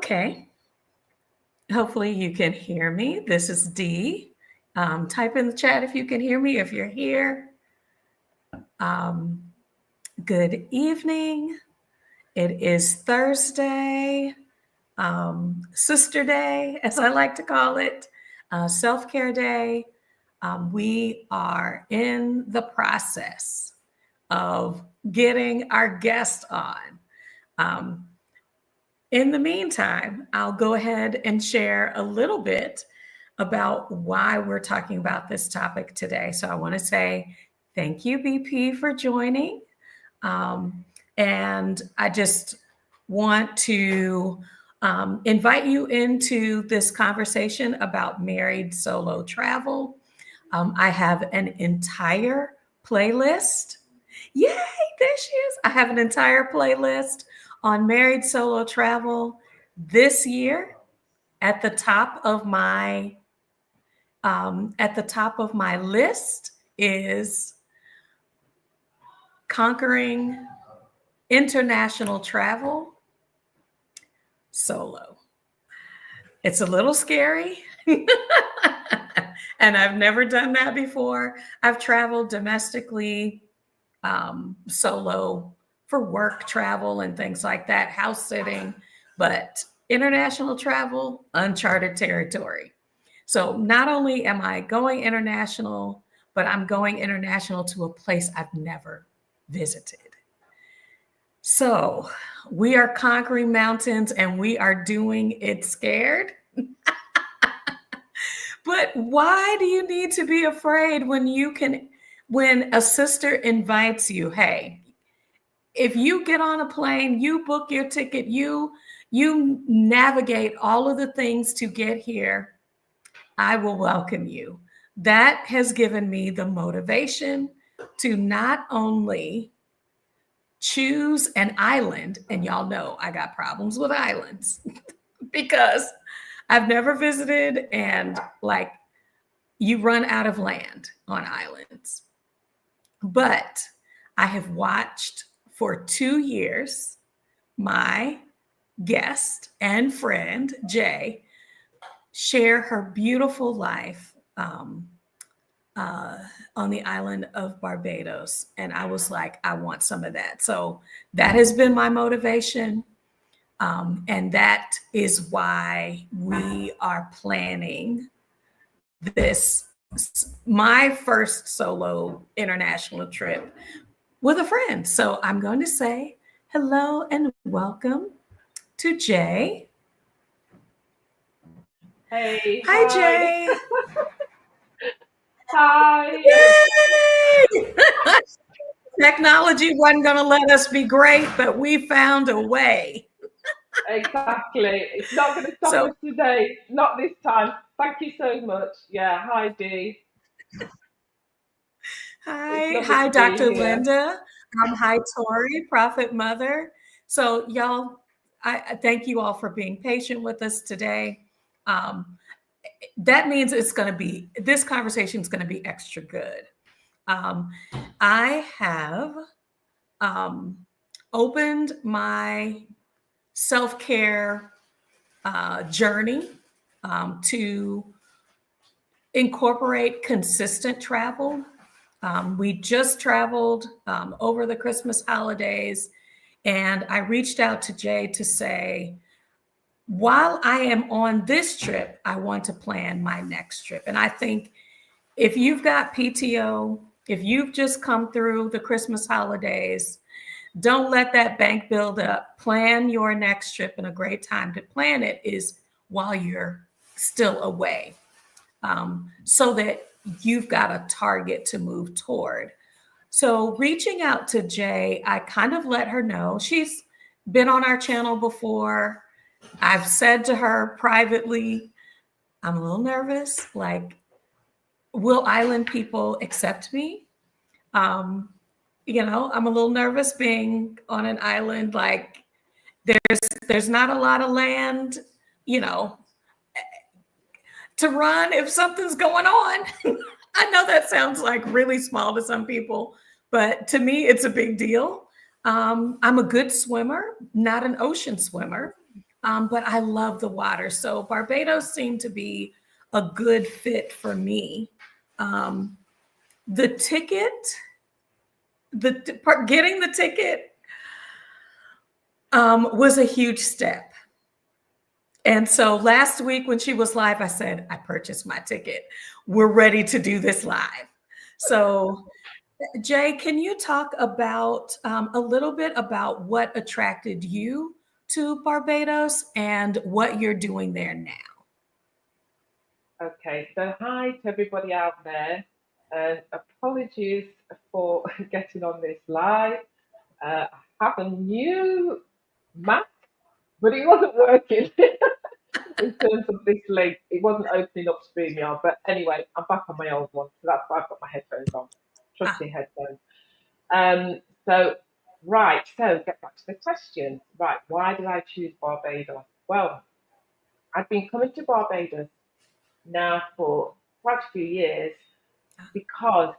Okay. Hopefully you can hear me. This is Dee. Type in the chat if you can hear me, if you're here. Um, Good evening. It is Thursday, Sister Day, as I like to call it, Self-Care Day. We are in the process of getting our guest on. Um, In the meantime, I'll go ahead and share a little bit about why we're talking about this topic today. So I want to say thank you, BP, for joining. Um, and I just want to invite you into this conversation about married solo travel. I have an entire playlist. Yay, there she is. I have an entire playlist on married solo travel this year. At the top of my list is conquering international travel solo. It's a little scary. And I've never done that before. I've traveled domestically, solo for work travel and things like that, house sitting, but international travel, uncharted territory. So not only am I going international, but I'm going international to a place I've never visited. So we are conquering mountains and we are doing it scared. But why do you need to be afraid when a sister invites you, hey, if you get on a plane, you book your ticket, you navigate all of the things to get here, I will welcome you. That has given me the motivation to not only choose an island, and y'all know I got problems with islands because I've never visited, and like you run out of land on islands. But I have watched for 2 years my guest and friend, Jay, share her beautiful life on the island of Barbados. And I was like, I want some of that. So that has been my motivation. And that is why we are planning this, my first solo international trip with a friend. So I'm going to say hello and welcome to Jay. Hey, Hi, hi. Jay. Hi. Yay! Technology wasn't going to let us be great, but we found a way. Exactly. It's not going to stop So, us today. Not this time. Thank you so much. Yeah. Hi, Dee. It's lovely hi, to be Dr. here. Linda. Hi, Tori, Prophet Mother. So, y'all, I thank you all for being patient with us today. Um, that means this conversation is going to be extra good. Um, I have opened my self care journey to incorporate consistent travel. We just traveled over the Christmas holidays, and I reached out to Jay to say, while I am on this trip, I want to plan my next trip. And I think if you've got PTO, if you've just come through the Christmas holidays, don't let that bank build up. Plan your next trip, and a great time to plan it is while you're still away, so that you've got a target to move toward. So, reaching out to Jay, I kind of let her know she's been on our channel before. I've said to her privately, I'm a little nervous. Like, will island people accept me? Um, I'm a little nervous being on an island. Like, there's not a lot of land, you know, to run if something's going on. I know that sounds like really small to some people, but to me, it's a big deal. I'm a good swimmer, not an ocean swimmer, but I love the water. So Barbados seemed to be a good fit for me. Um, the ticket, getting the ticket was a huge step. And so last week when she was live, I said, I purchased my ticket. We're ready to do this live. So, Jay, can you talk about a little bit about what attracted you to Barbados and what you're doing there now? Okay, so hi to everybody out there. Apologies for getting on this live. I have a new Mac, but it wasn't working in terms of this link. It wasn't opening up StreamYard. But anyway, I'm back on my old one, so that's why I've got my headphones on. Ah, Trusty headphones. So right, so get back to the question. Right, why did I choose Barbados? Well, I've been coming to Barbados now for quite a few years because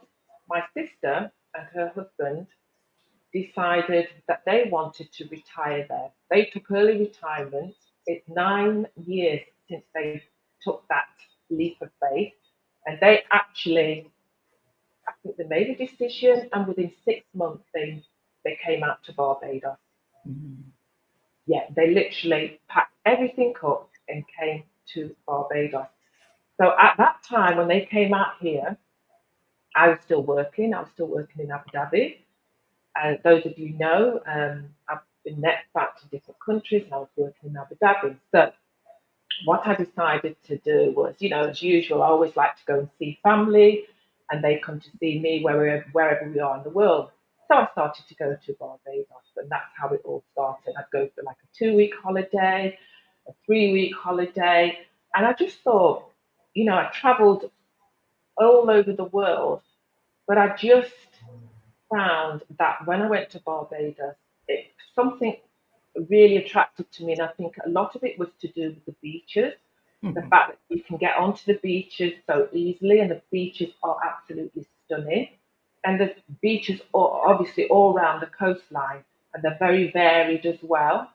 my sister and her husband decided that they wanted to retire there. They took early retirement. It's 9 years since they took that leap of faith. And they actually, I think they made a decision, and within 6 months, they came out to Barbados. mhm. Yeah, they literally packed everything up and came to Barbados. So at that time, when they came out here, I was still working. I was still working in Abu Dhabi. And those of you know, I've been expat to different countries and I was working in Abu Dhabi. So what I decided to do was, as usual, I always like to go and see family and they come to see me wherever we are in the world. So I started to go to Barbados and that's how it all started. I'd go for like a 2 week holiday, a 3 week holiday. And I just thought, I traveled all over the world, but I just found that when I went to Barbados, something really attracted to me, and I think a lot of it was to do with the beaches. The Mhm. fact that you can get onto the beaches so easily, and the beaches are absolutely stunning. And the beaches are obviously all around the coastline, and they're very varied as well.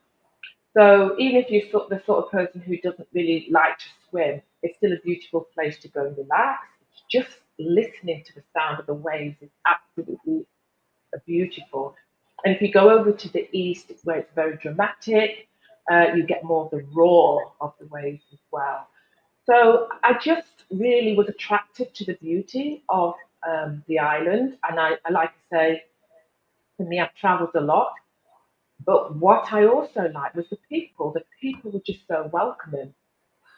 So even if you're the sort of person who doesn't really like to swim, it's still a beautiful place to go and relax. Just listening to the sound of the waves is absolutely beautiful. And if you go over to the east, where it's very dramatic, you get more of the roar of the waves as well. So I just really was attracted to the beauty of the island. And I like to say, for me, I've travelled a lot. But what I also liked was the people. The people were just so welcoming.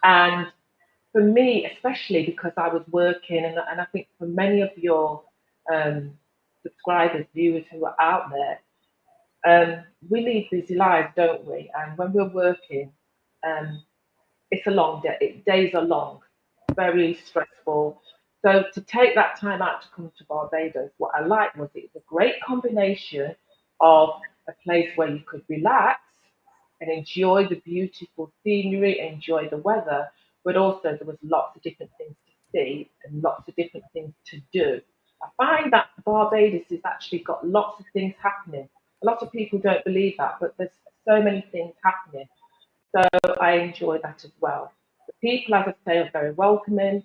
And for me, especially because I was working, and I think for many of your um, subscribers, viewers who are out there, we lead busy lives, don't we? And when we're working, um, it's a long day. Days are long, very stressful. So to take that time out to come to Barbados, what I liked was it was a great combination of a place where you could relax and enjoy the beautiful scenery, enjoy the weather, but also there was lots of different things to see and lots of different things to do. I find that Barbados has actually got lots of things happening. A lot of people don't believe that, but there's so many things happening. So I enjoy that as well. The people, as I say, are very welcoming,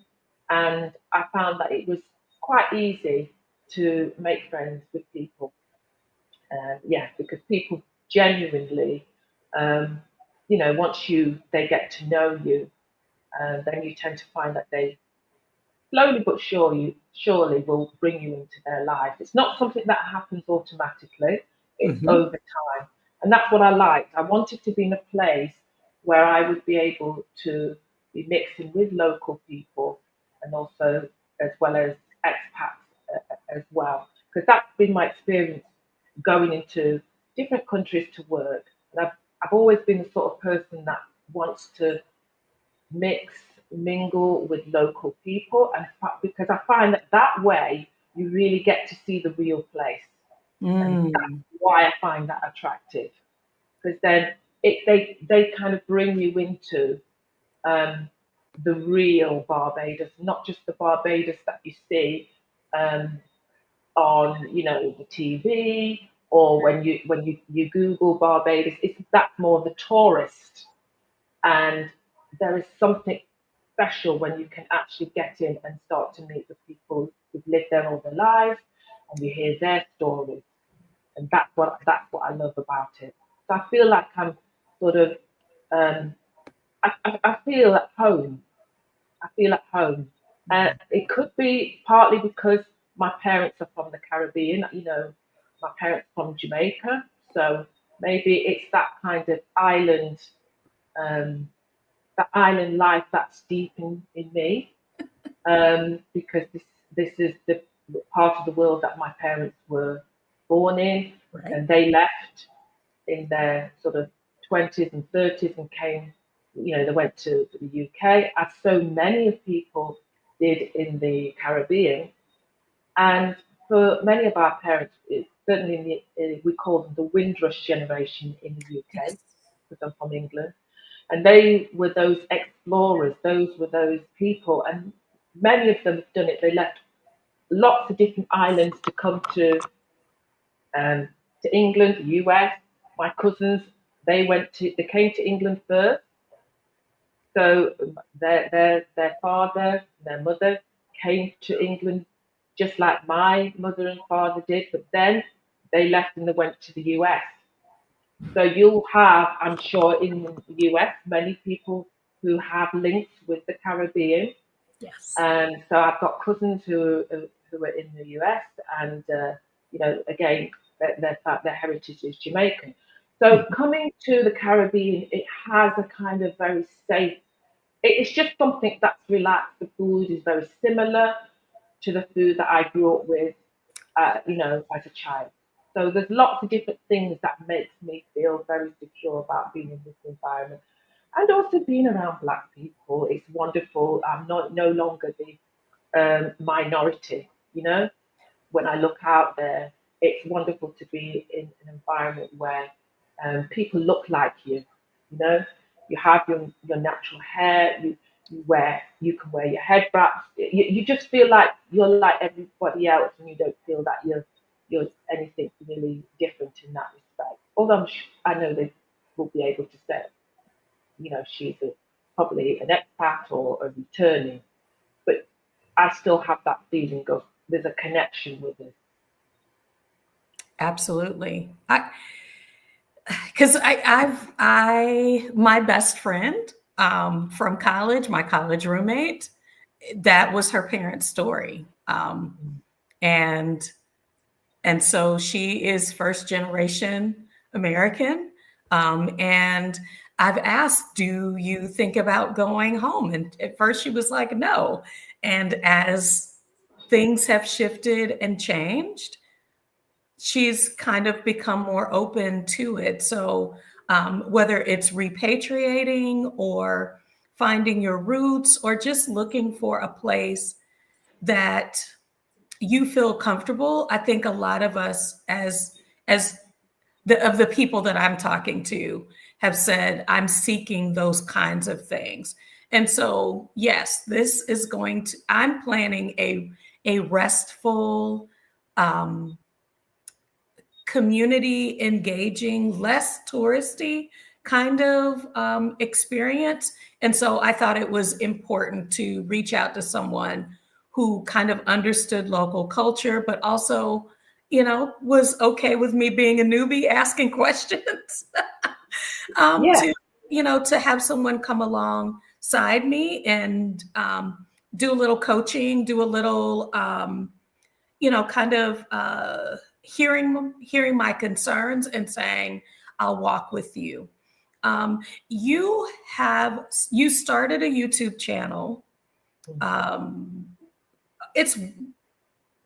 and I found that it was quite easy to make friends with people. Yeah, because people genuinely, um, once they get to know you, then you tend to find that they slowly but surely will bring you into their life. It's not something that happens automatically, it's Mhm. over time. And that's what I liked. I wanted to be in a place where I would be able to be mixing with local people and also as well as expats as well. Because that's been my experience going into different countries to work. And I've always been the sort of person that wants to mix, mingle with local people, and because I find that that way you really get to see the real place, and Mm. that's why I find that attractive. Because then they kind of bring you into um, the real Barbados, not just the Barbados that you see um, on the TV or when you Google Barbados. That's more the tourist. And there is something special when you can actually get in and start to meet the people who've lived there all their lives, and you hear their stories. And that's what I love about it. So I feel like I'm sort of um, I feel at home. I feel at home. It could be partly because my parents are from the Caribbean. My parents from Jamaica, so maybe it's that kind of um, island life that's deep in me. Because this is the part of the world that my parents were born in, Right. and they left in their sort of 20s and 30s and came, they went to the UK, as so many of people did in the Caribbean. And for many of our parents, certainly we call them the Windrush generation in the UK, Yes. because I'm from England. And they were those explorers, those were those people. And many of them have done it. They left lots of different islands to come um, to England, the US. My cousins, they came to England first. So their father, their mother came to England just like my mother and father did, but then they left and they went to the US. So you'll have, I'm sure, in the US, many people who have links with the Caribbean. Yes. And so I've got cousins who are in the US, and again, their heritage is Jamaican. So Mhm. coming to the Caribbean, it has a kind of very safe. It's just something that's relaxed. The food is very similar to the food that I grew up with, as a child. So there's lots of different things that makes me feel very secure about being in this environment, and also being around Black people. It's wonderful. I'm not no longer the minority. When I look out there, it's wonderful to be in an environment where people look like you. You know, you have your natural hair. You can wear your head wraps. You just feel like you're like everybody else, and you don't feel that you're anything really different in that respect. Although I know they will be able to say, she's probably an expat or a returning, but I still have that feeling of there's a connection with us. Absolutely. Because my best friend from college, my college roommate, that was her parents' story. And and so she is first generation American. And I've asked, do you think about going home? And at first she was like, no. And as things have shifted and changed, she's kind of become more open to it. So whether it's repatriating or finding your roots or just looking for a place that you feel comfortable, I think a lot of us as the people that I'm talking to have said, I'm seeking those kinds of things. And so, yes, I'm planning a restful, um, community engaging, less touristy kind of experience. And so I thought it was important to reach out to someone who kind of understood local culture, but also, was okay with me being a newbie asking questions. Yeah, To, to have someone come alongside me and do a little coaching, do a little, kind of hearing my concerns and saying, I'll walk with you. You started a YouTube channel. Um, it's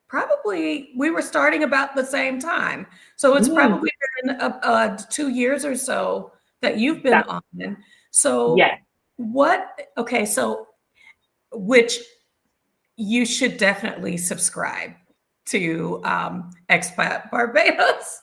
probably we were starting about the same time, so it's mm, probably been 2 years or so that you've been that on. So yeah, what? Okay, so which you should definitely subscribe to Expat Barbados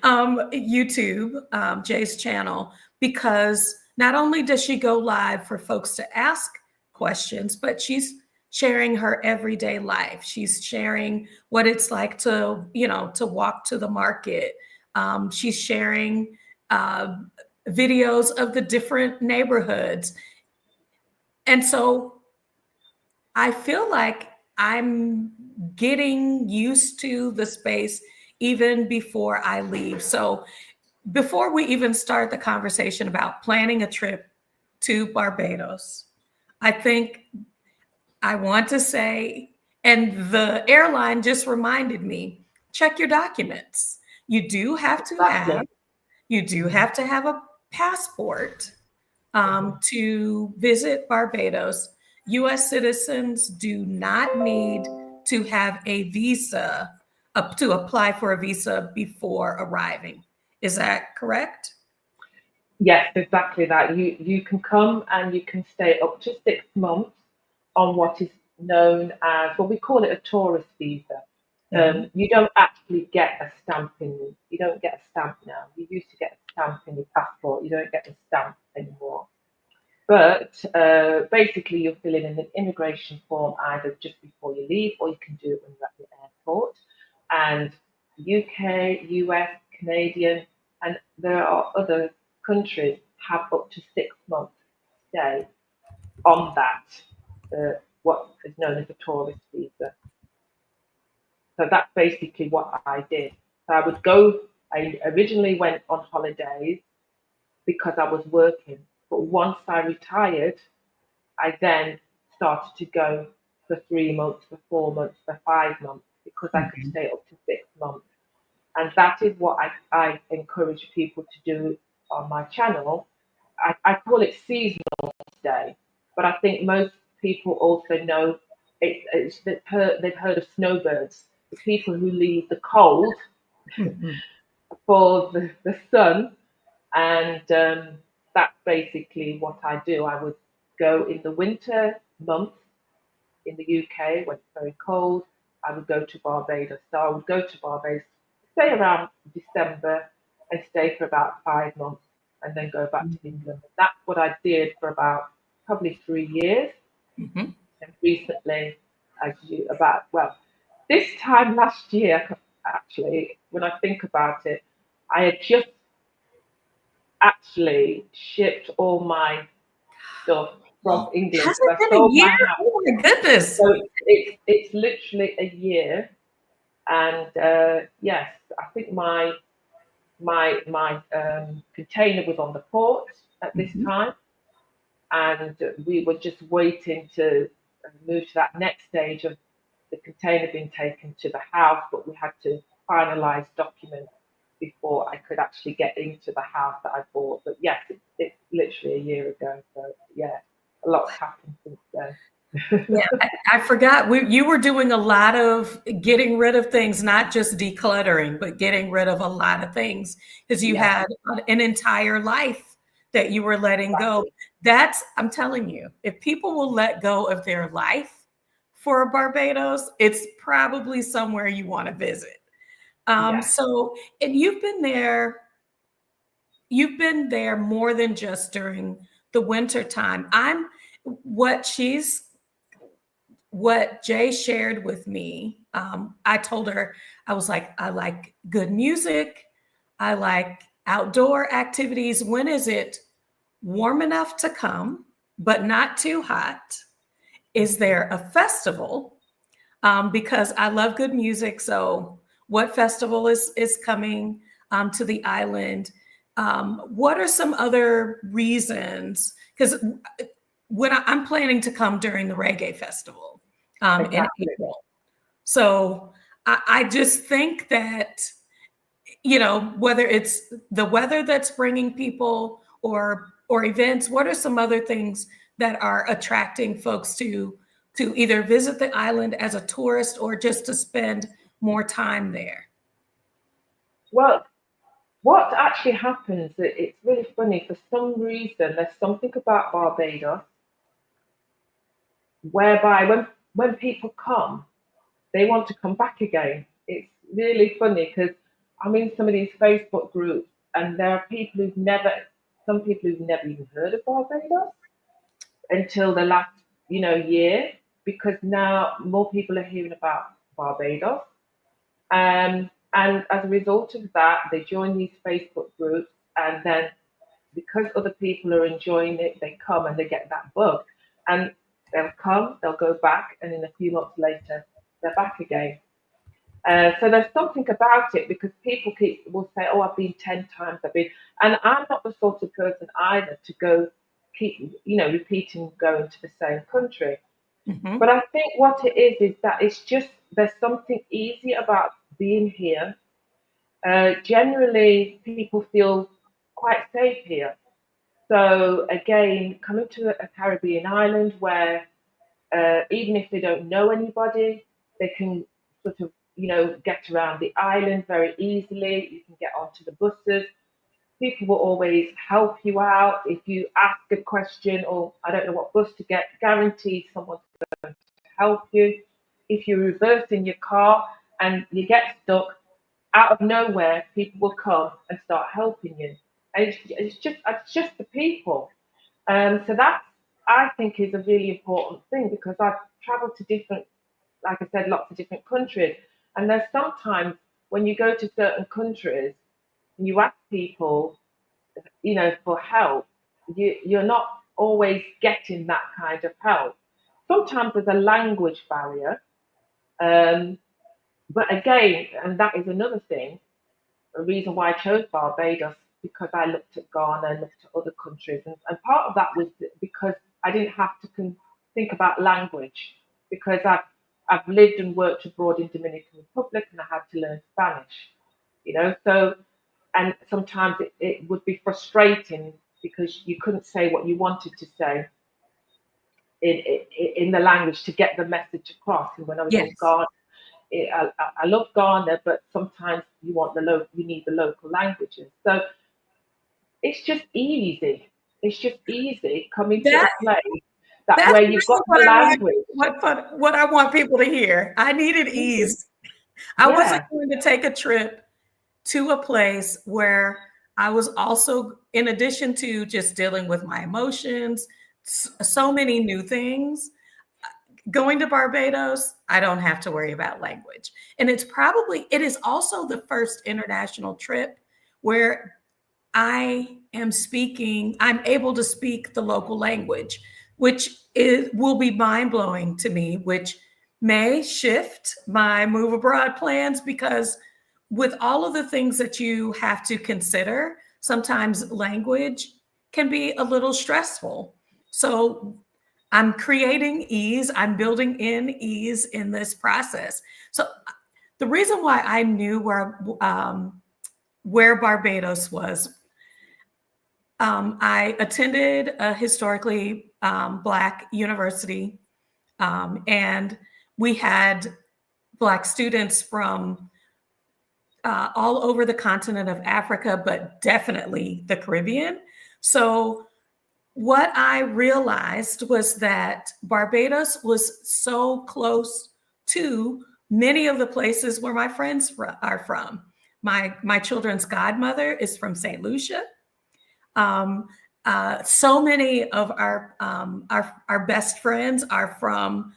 YouTube, Jay's channel, because not only does she go live for folks to ask questions, but she's sharing her everyday life. She's sharing what it's like to walk to the market. She's sharing uh, videos of the different neighborhoods. And so I feel like I'm getting used to the space even before I leave. So before we even start the conversation about planning a trip to Barbados, I think I want to say, and the airline just reminded me, check your documents. You do have to have, Exactly. you do Mhm. have to have a passport Mhm. to visit Barbados. US citizens do not need to have a visa to apply for a visa before arriving. Is that correct? Yes, exactly that. You can come and you can stay up to 6 months on what is known as, well, we call it a tourist visa. Mhm. You don't actually get a stamp in. You don't get a stamp now. You used to get a stamp in your passport. You don't get a stamp anymore. But basically, you're filling in an immigration form either just before you leave, or you can do it when you're at the airport. And UK, US, Canadian, and there are other countries have up to 6 months stay on that, what is known as a tourist visa. So that's basically what I did. So I would go, I originally went on holidays because I was working. But once I retired, I then started to go for 3 months, for 4 months, for 5 months, because I could Mhm. stay up to 6 months. And that is what I encourage people to do on my channel. I call it seasonal stay, but I think most people also know they've heard of snowbirds, the people who leave the cold Mhm. for the sun. And that's basically what I do. I would go in the winter months in the UK when it's very cold. I would go to Barbados. So I would go to Barbados, stay around December, and stay for about 5 months, and then go back to England. And that's what I did for about probably 3 years. Mhm. And recently, well, this time last year, actually, when I think about it, I had just actually shipped all my stuff from England Has because it I been a sold year? my house. Oh my goodness. So it's literally a year, and yes, I think my container was on the port at this Mhm. time, and we were just waiting to move to that next stage of the container being taken to the house, but we had to finalise documents before I could actually get into the house that I bought. But yes, it's literally a year ago, so yeah, a lot's happened since Yeah, then. I forgot. You were doing a lot of getting rid of things, not just decluttering, but getting rid of a lot of things because you Yes, had an entire life that you were letting go. exactly. I'm telling you, if people will let go of their life for Barbados, it's probably somewhere you want to visit. Yes. So, and you've been there more than just during the winter time. What she's what Jay shared with me, I told her, I was like, I like good music. I like outdoor activities. When is it warm enough to come, but not too hot? Is there a festival? Because I love good music. So, what festival is coming to the island? What are some other reasons? Because I'm planning to come during the reggae festival in Exactly. April. So I just think that, whether it's the weather that's bringing people or events, what are some other things that are attracting folks to either visit the island as a tourist or just to spend more time there? Well, what actually happens, it's really funny. For some reason, there's something about Barbados whereby when people come, they want to come back again. It's really funny because I'm in some of these Facebook groups, and there are some people who've never even heard of Barbados until the last, year, because now more people are hearing about Barbados. And as a result of that, they join these Facebook groups, and then because other people are enjoying it, they come and they get that bug. And they'll come, they'll go back, and in a few months later, they're back again. So there's something about it because people will say, "Oh, I've been 10 times. I've been," and I'm not the sort of person either to go keep, repeating going to the same country. Hmm. But I think what it is that it's just there's something easy about being here. Generally, people feel quite safe here. So again, coming to a Caribbean island where even if they don't know anybody, they can sort of, get around the island very easily. You can get onto the buses. People will always help you out. If you ask a question or I don't know what bus to get, guaranteed someone's going to help you. If you reverse in your car and you get stuck, out of nowhere, people will come and start helping you. And it's just the people. So that I think is a really important thing because I've travelled to different, like I said, lots of different countries, and there's sometimes when you go to certain countries and you ask people, for help, you're not always getting that kind of help. Sometimes there's a language barrier, um, but again, and that is another thing, a reason why I chose Barbados because I looked at Ghana and looked at other countries, and part of that was because I didn't have to think about language because I've lived and worked abroad in Dominican Republic and I had to learn Spanish, so and sometimes it would be frustrating because you couldn't say what you wanted to say in the language to get the message across. And when I was in Yes. Ghana, I love Ghana, but sometimes you need the local languages. So it's just easy. It's just easy coming to a That place that that's where you've got really the what I want. language. What I want people to hear. I needed Mhm. ease. I wasn't Yeah, going to take a trip to a place where I was also, in addition to just dealing with my emotions, so many new things. Going to Barbados, I don't have to worry about language. And it is also the first international trip where I'm able to speak the local language, will be mind blowing to me, which may shift my move abroad plans because with all of the things that you have to consider, sometimes language can be a little stressful. So I'm creating ease, I'm building in ease in this process. So the reason why I knew where Barbados was, I attended a historically Black university, and we had Black students from all over the continent of Africa, but definitely the Caribbean. So, what I realized was that Barbados was so close to many of the places where my friends are from. My children's godmother is from St. Lucia. Um, so many of our best friends are from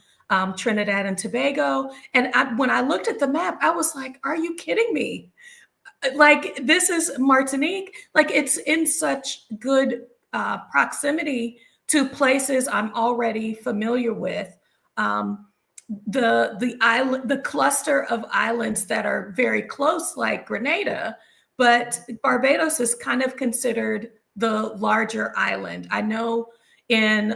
Trinidad and Tobago. And when I looked at the map, I was like, "Are you kidding me? Like this is Martinique. Like it's in such good proximity to places I'm already familiar with." Um, the island, the cluster of islands that are very close, like Grenada, but Barbados is kind of considered the larger island. I know in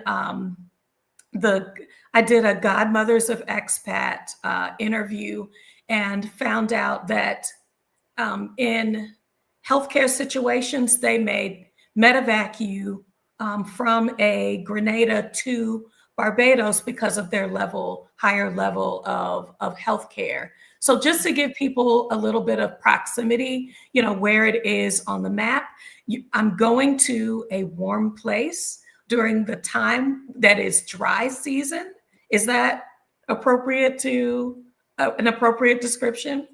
the I did a Godmothers of Expat interview and found out that in healthcare situations, they made medevac you from a Grenada to Barbados because of their higher level of healthcare. So just to give people a little bit of proximity, where it is on the map, I'm going to a warm place during the time that is dry season. Is that appropriate to an appropriate description?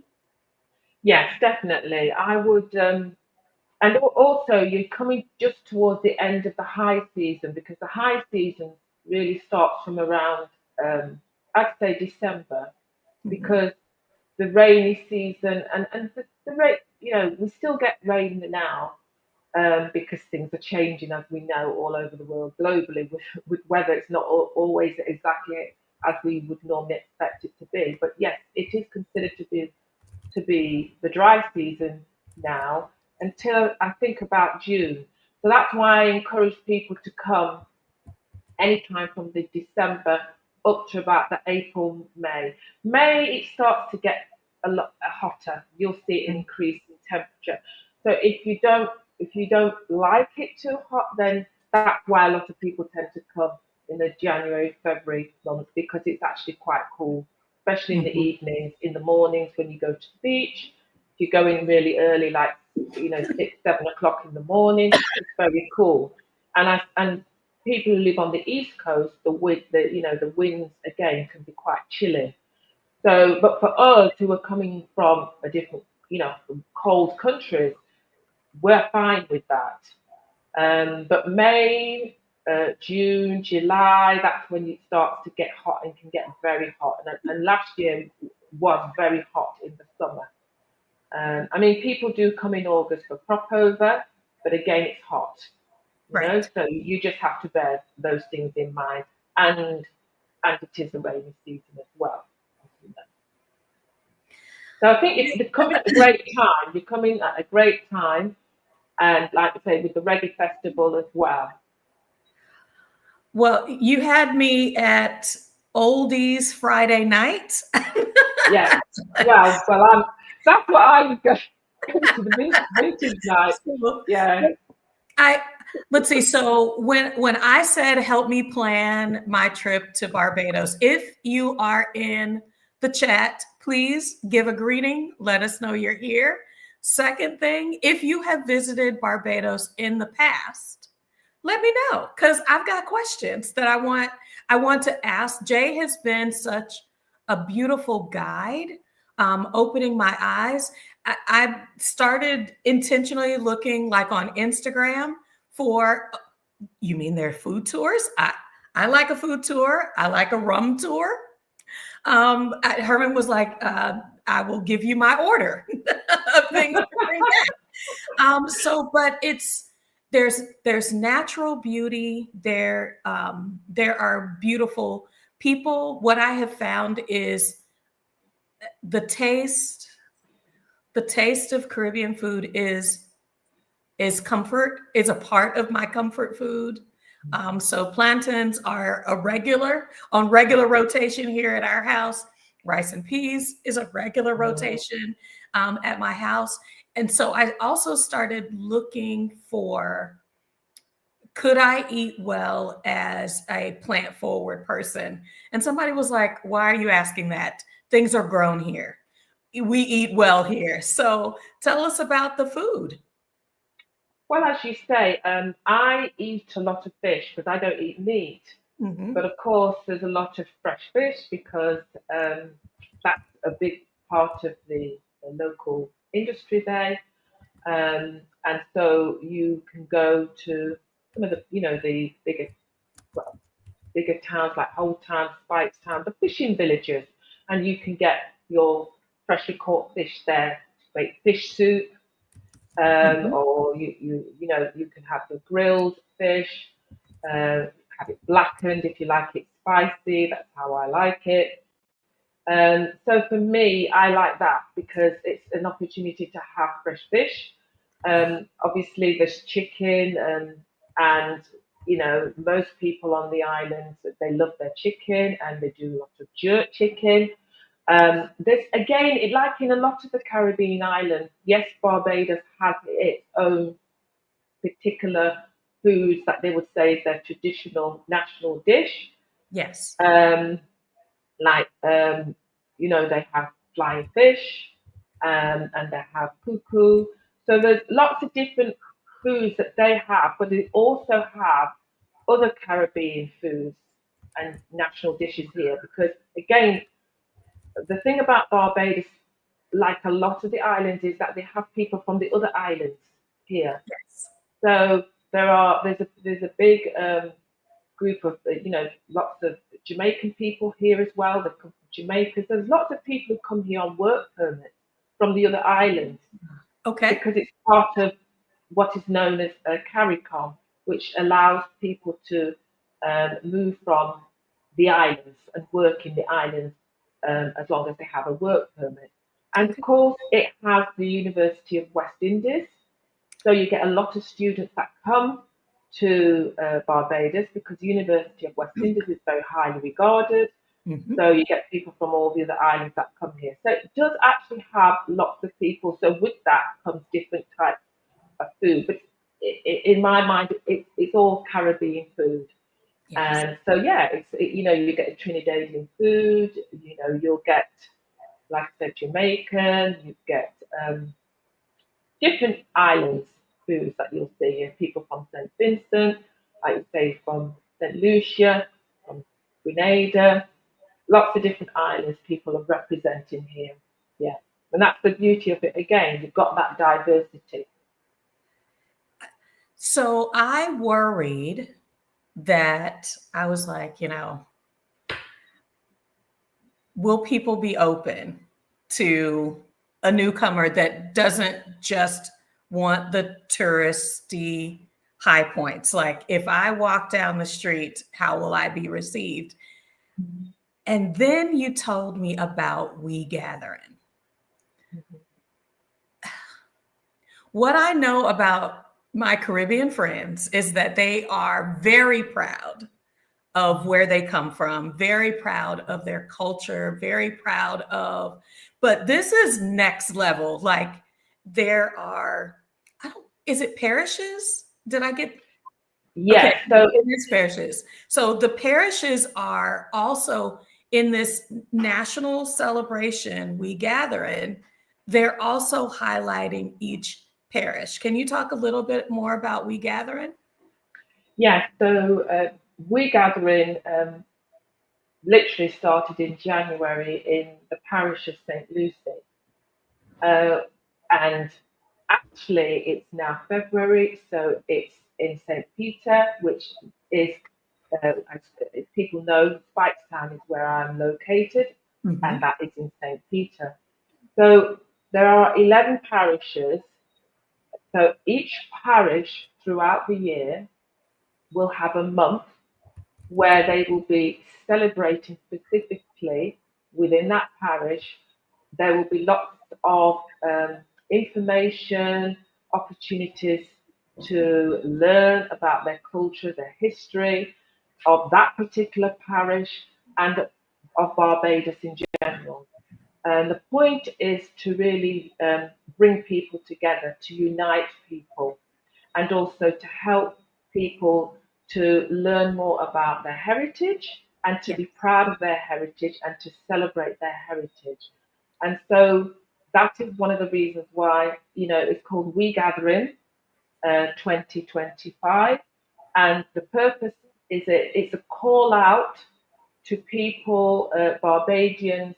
yes, definitely. I would, and also you're coming just towards the end of the high season because the high season really starts from around, I'd say December, Mhm. because the rainy season and the rain, we still get rain now, because things are changing, as we know, all over the world globally, with weather. It's not always exactly as we would normally expect it to be. But yes, it is considered to be the dry season now until I think about June. So that's why I encourage people to come anytime from the December up to about the April, May. May it starts to get a lot hotter. You'll see an increase in temperature. So if you don't like it too hot, then that's why a lot of people tend to come in the January, February months because it's actually quite cool, especially in the Mhm. evenings, in the mornings when you go to the beach. If you go in really early, like 6, 7 o'clock in the morning, it's very cool. And people who live on the east coast, the winds again can be quite chilly. So, but for us who are coming from a different, from cold countries, we're fine with that. But May, June, July, that's when it starts to get hot and can get very hot. And last year was very hot in the summer. I mean, people do come in August for popover, but again, it's hot. Right. So you just have to bear those things in mind, and it is the rainy season as well. So I think it's coming at a great time. You're coming at a great time, and like I say, with the reggae festival as well. Well, you had me at Oldies Friday night. Yeah. Well, that's what I was going to the vintage night. So, Yeah. I let's see. So when I said help me plan my trip to Barbados, if you are in the chat, please give a greeting. Let us know you're here. Second thing, if you have visited Barbados in the past, let me know because I've got questions that I want to ask. Jay has been such a beautiful guide, opening my eyes. I started intentionally looking like on Instagram for, you mean their food tours? I like a food tour. I like a rum tour. Herman was like, I will give you my order of things to bring back. But there's natural beauty there. There are beautiful people. What I have found is the taste the taste of Caribbean food is comfort, is a part of my comfort food. So plantains are on regular rotation here at our house. Rice and peas is a regular rotation at my house. And so I also started looking for, could I eat well as a plant forward person? And somebody was like, why are you asking that? Things are grown here. We eat well here. So tell us about the food. Well, as you say, I eat a lot of fish because I don't eat meat. But Mhm. of course, there's a lot of fresh fish because that's a big part of the local industry there. And so you can go to some of the bigger towns like Old Town, Spikes Town, the fishing villages, and you can get your freshly caught fish there. Make fish soup, Mhm. or you can have the grilled fish, have it blackened if you like it spicy. That's how I like it. So for me, I like that because it's an opportunity to have fresh fish. Obviously, there's chicken, and most people on the island, they love their chicken and they do lots of jerk chicken. There's again, like in a lot of the Caribbean islands, yes, Barbados has its own particular foods that they would say is their traditional national dish. Yes. Um, like they have flying fish, and they have cuckoo. So there's lots of different foods that they have, but they also have other Caribbean foods and national dishes here. Because again, the thing about Barbados, like a lot of the islands, is that they have people from the other islands here. Yes. So there's a big group of lots of Jamaican people here as well. They come from Jamaica. There's lots of people who come here on work permits from the other islands Okay. because it's part of what is known as a CARICOM, which allows people to move from the islands and work in the islands as long as they have a work permit. And of Okay. course, it has the University of West Indies. So you get a lot of students that come to Barbados because the University of West Indies is very highly regarded. Mhm. So you get people from all the other islands that come here. So it does actually have lots of people. So with that comes different types of food. But in my mind, it's all Caribbean food. Yes. And so yeah, you get Trinidadian food. You'll get, like I said, Jamaican. You get different islands foods that you'll see here. People from St. Vincent, like you say, from St. Lucia, from Grenada, lots of different islands people are representing here. Yeah. And that's the beauty of it. Again, you've got that diversity. So I worried that I was like, will people be open to a newcomer that doesn't just want the touristy high points? Like, if I walk down the street, how will I be received? And then you told me about We Gathering. Mhm. What I know about my Caribbean friends is that they are very proud of where they come from, very proud of their culture, very proud of, but this is next level. Like, there are, I don't, is it parishes? Did I get, okay, Yes. So it is parishes. So the parishes are also in this national celebration we gather in. They're also highlighting each parish. Can you talk a little bit more about We Gathering? yes. So we gathering literally started in January in the parish of St. Lucie. Uh, and actually, it's now February, so it's in St. Peter, which is, as people know, Spikestown is where I'm located, and Mhm. that is in St. Peter. So there are 11 parishes. So each parish throughout the year will have a month where they will be celebrating specifically within that parish. There will be lots of information, opportunities to learn about their culture, their history of that particular parish, and of Barbados in general. And the point is to really bring people together, to unite people, and also to help people to learn more about their heritage and to Yeah. be proud of their heritage and to celebrate their heritage. And so that is one of the reasons why, it's called We Gathering 2025. And the purpose is it's a call out to people, Barbadians,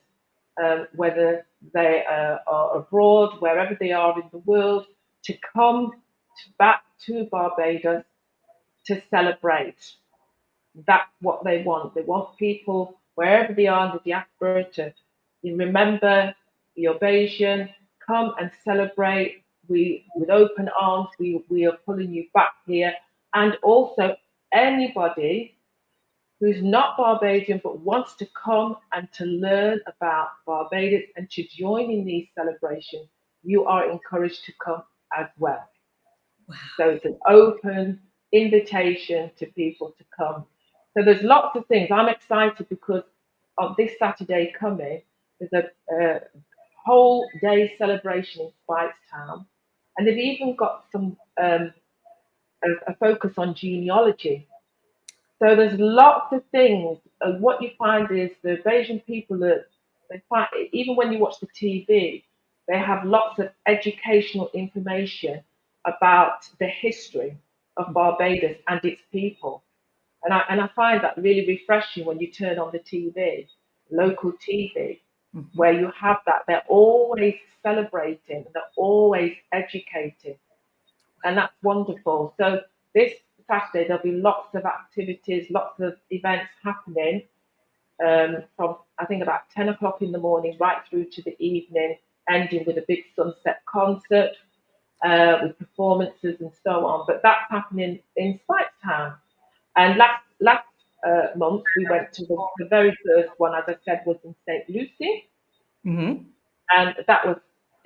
whether they are abroad, wherever they are in the world, to come back to Barbados to celebrate. That's what they want. They want people, wherever they are in the diaspora, to remember your Bayesian, come and celebrate. We, with open arms, we are pulling you back here. And also, anybody who's not Barbadian but wants to come and to learn about Barbados and to join in these celebrations, you are encouraged to come as well. Wow. So it's an open invitation to people to come. So there's lots of things. I'm excited because of this Saturday coming. There's a whole day celebration in Spikestown, and they've even got some a focus on genealogy. So there's lots of things. What you find is the Asian people that they find, even when you watch the TV, they have lots of educational information about the history of Barbados and its people. And I find that really refreshing when you turn on the TV, local TV, Mhm. where you have that. They're always celebrating, they're always educating, and that's wonderful. So this Saturday there'll be lots of activities, lots of events happening from I think about 10 o'clock in the morning right through to the evening, ending with a big sunset concert. with performances and so on. But that's happening in Spiketown. And last month we went to the very first one, as I said, was in St. Lucie, Mm-hmm. and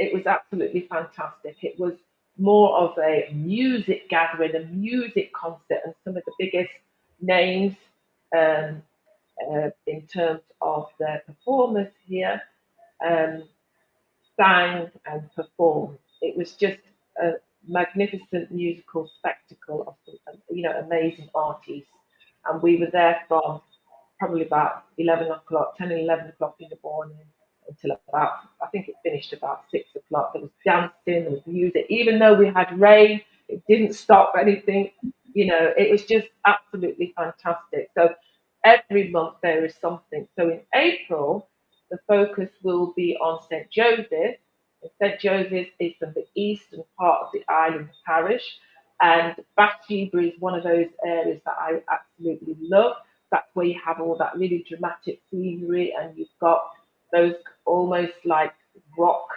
it was absolutely fantastic. It was more of a music gathering, a music concert, and some of the biggest names um, in terms of their performers here. Um, Sang and performed. It was just a magnificent musical spectacle of some, amazing artists. And we were there from probably about 11 o'clock, 10 and 11 o'clock in the morning until about, I think it finished about 6 o'clock. There was dancing, there was music. Even though we had rain, it didn't stop anything. It was just absolutely fantastic. So every month there is something. So in April, the focus will be on St. Joseph. St. Joseph is in the eastern part of the island parish. And Bathsheba is one of those areas that I absolutely love. That's where you have all that really dramatic scenery, and you've got those almost like rock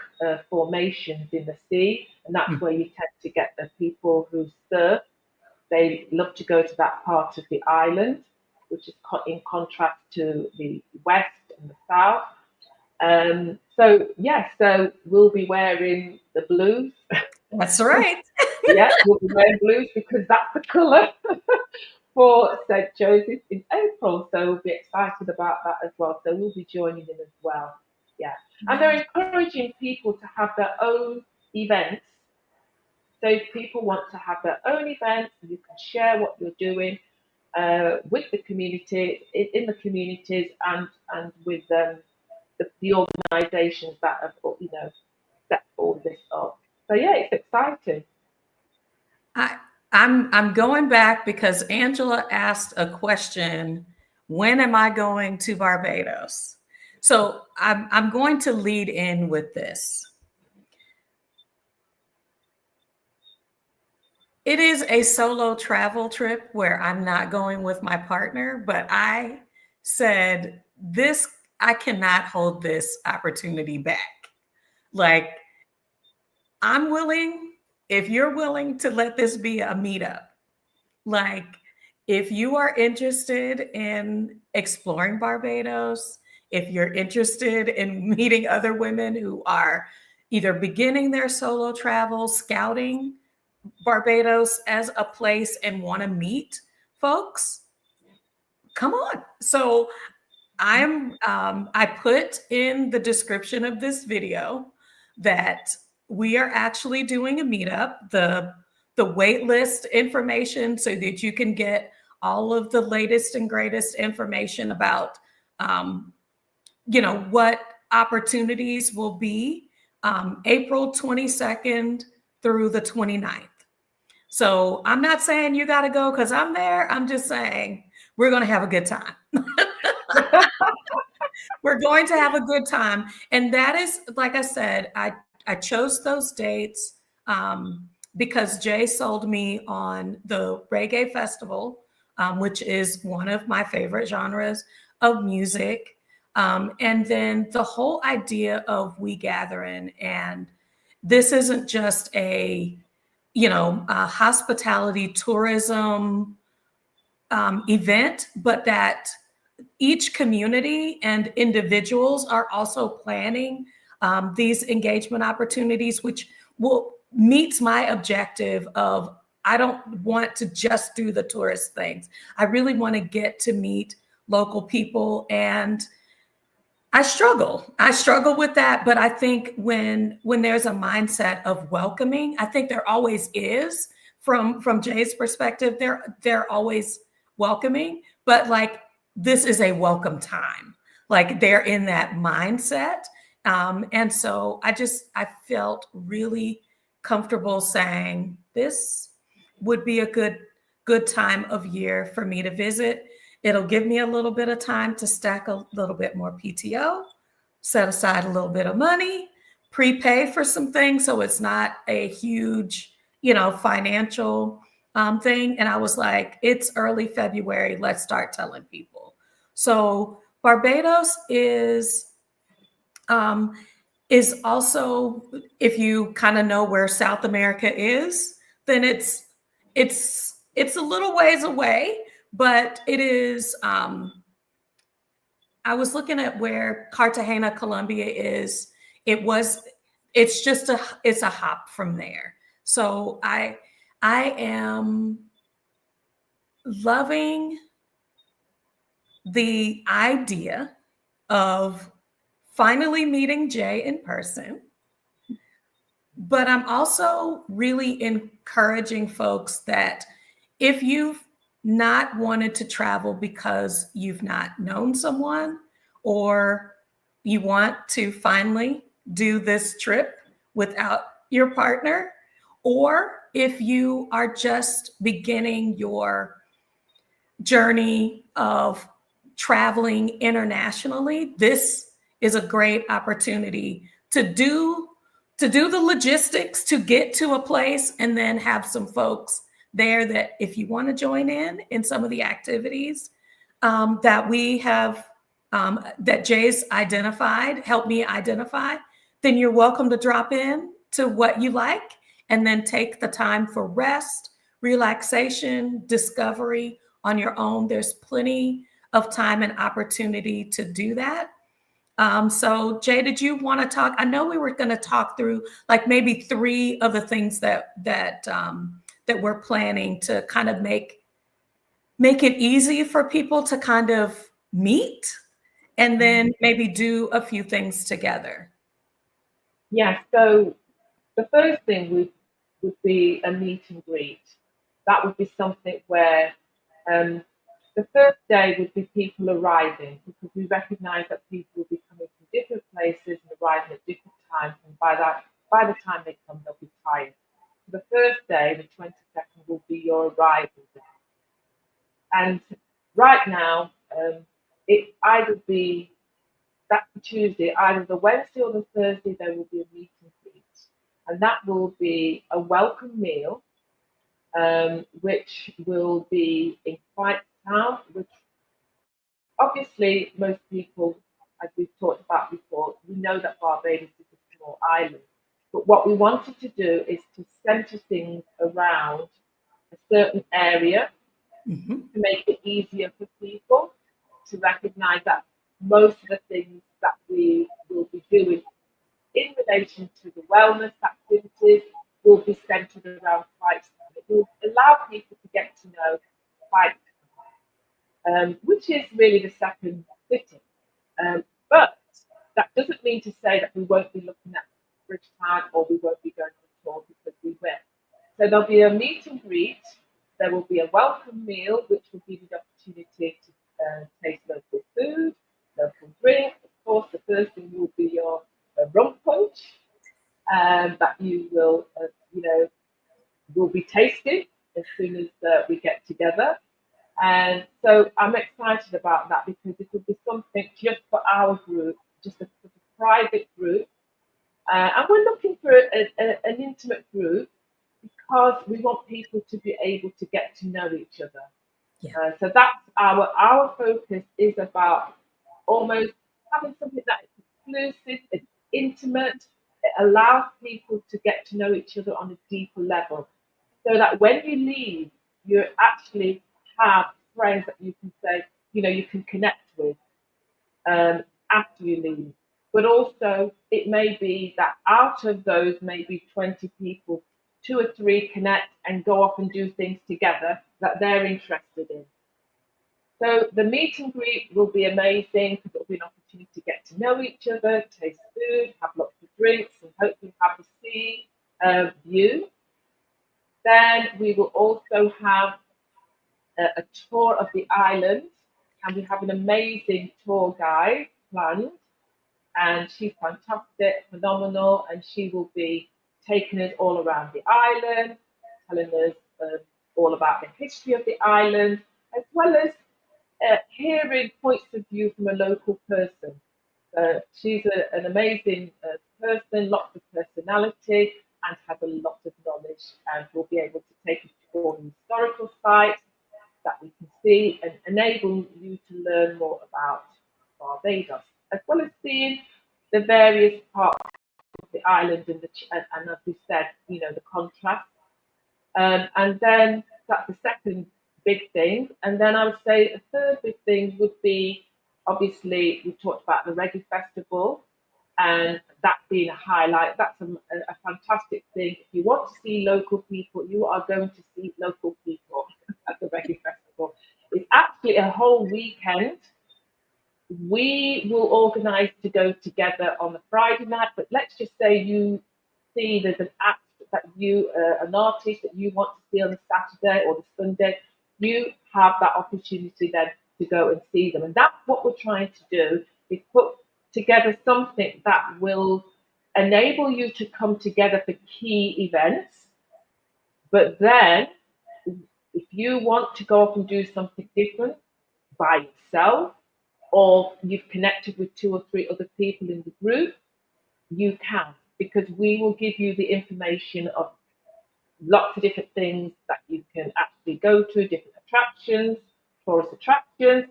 formations in the sea, and that's where you tend to get the people who surf. They love to go to that part of the island, which is in contrast to the west and the south. So yes, so we'll be wearing the blues. That's right. Yeah, we'll be wearing blues because that's the colour for St. Joseph in April. So we'll be excited about that as well. So we'll be joining in as well. Yeah. And they're encouraging people to have their own events. So if people want to have their own events, you can share what you're doing with the community, in the communities, and with the organisations that have set all this up. So yeah, it's exciting. I, I'm going back because Angela asked a question. When am I going to Barbados? So I'm going to lead in with this. It is a solo travel trip where I'm not going with my partner, but I said this, I cannot hold this opportunity back. Like, I'm willing, if you're willing to let this be a meetup, like, if you are interested in exploring Barbados, if you're interested in meeting other women who are either beginning their solo travel, scouting Barbados as a place and want to meet folks, come on. So I put in the description of this video that we are actually doing a meetup. The wait list information so that you can get all of the latest and greatest information about um, what opportunities will be April 22nd through the 29th. So I'm not saying you got to go because I'm there. I'm just saying we're going to have a good time. We're going to have a good time. And that is, like I said, I chose those dates because Jay sold me on the reggae festival, which is one of my favorite genres of music. And then the whole idea of we gathering, and this isn't just a hospitality tourism event, but that each community and individuals are also planning these engagement opportunities, which will meets my objective of I don't want to just do the tourist things. I really want to get to meet local people, and I struggle with that. But I think when there's a mindset of welcoming, I think there always is from Jay's perspective, they're always welcoming, but like this is a welcome time. Like they're in that mindset. And so I felt really comfortable saying this would be a good time of year for me to visit. It'll give me a little bit of time to stack a little bit more PTO, set aside a little bit of money, prepay for some things so it's not a huge, financial thing. And I was like, it's early February. Let's start telling people. So Barbados is, um, is also, if you kind of know where South America is, then it's a little ways away, but it is. I was looking at where Cartagena, Colombia is. It was. It's just a. It's a hop from there. So I am loving the idea of finally meeting Jay in person. But I'm also really encouraging folks that if you've not wanted to travel because you've not known someone, or you want to finally do this trip without your partner, or if you are just beginning your journey of traveling internationally, this is a great opportunity to do the logistics to get to a place, and then have some folks there that if you want to join in some of the activities that we have, that Jay's identified, helped me identify, then you're welcome to drop in to what you like, and then take the time for rest, relaxation, discovery on your own. There's plenty of time and opportunity to do that. So Jay, did you want to talk? I know we were going to talk through like maybe three of the things that we're planning to kind of make it easy for people to kind of meet, and then maybe do a few things together. Yeah, so the first thing would be a meet and greet. That would be something where um, the first day would be people arriving, because we recognise that people will be coming from different places and arriving at different times, and by the time they come, they'll be tired. So the first day, the 22nd, will be your arrival day. And right now, it either be that Tuesday, either the Wednesday or the Thursday, there will be a meet and greet, and that will be a welcome meal, which will be in White Town, which obviously most people, as we've talked about before, we know that Barbados is a small island. But what we wanted to do is to centre things around a certain area Mhm. to make it easier for people to recognise that most of the things that we will be doing in relation to the wellness activities will be centred around White Town. It will allow people to get to know White which is really the second city. But that doesn't mean to say that we won't be looking at Bridgetown or we won't be going on tour, because we will. So there'll be a meet and greet. There will be a welcome meal, which will give you the opportunity to taste local food, local drink. Of course, the first thing will be your rum punch that you will be tasting as soon as we get together. And so I'm excited about that, because it will be something just for our group, just a private group. And we're looking for an intimate group, because we want people to be able to get to know each other. Yeah. So that's our focus is about almost having something that is exclusive, it's intimate. It allows people to get to know each other on a deeper level, so that when you leave, you actually have friends that you can say, you can connect with after you leave. But also, it may be that out of those maybe 20 people, two or three connect and go off and do things together that they're interested in. So the meet and greet will be amazing, because it'll be an opportunity to get to know each other, taste food, have lots of drinks, and hopefully have a sea view. Then we will also have a tour of the island, and we have an amazing tour guide planned, and she's fantastic, phenomenal, and she will be taking us all around the island, telling us all about the history of the island, as well as hearing points of view from a local person. She's an amazing person, lots of personality, and has a lot of knowledge, and will be able to take us to all the historical sites that we can see, and enable you to learn more about Barbados, as well as seeing the various parts the island and as we said, the contrast. And then that's the second big thing. And then I would say a third big thing would be, obviously we talked about the reggae festival and that being a highlight. That's a fantastic thing. If you want to see local people, you are going to see local people at the reggae festival. It's actually a whole weekend. We will organise to go together on the Friday night, but let's just say you see there's an act that an artist that you want to see on the Saturday or the Sunday, you have that opportunity then to go and see them. And that's what we're trying to do, is put together something that will enable you to come together for key events. But then, if you want to go off and do something different by yourself, or you've connected with two or three other people in the group, you can, because we will give you the information of lots of different things that you can actually go to, different attractions, tourist attractions,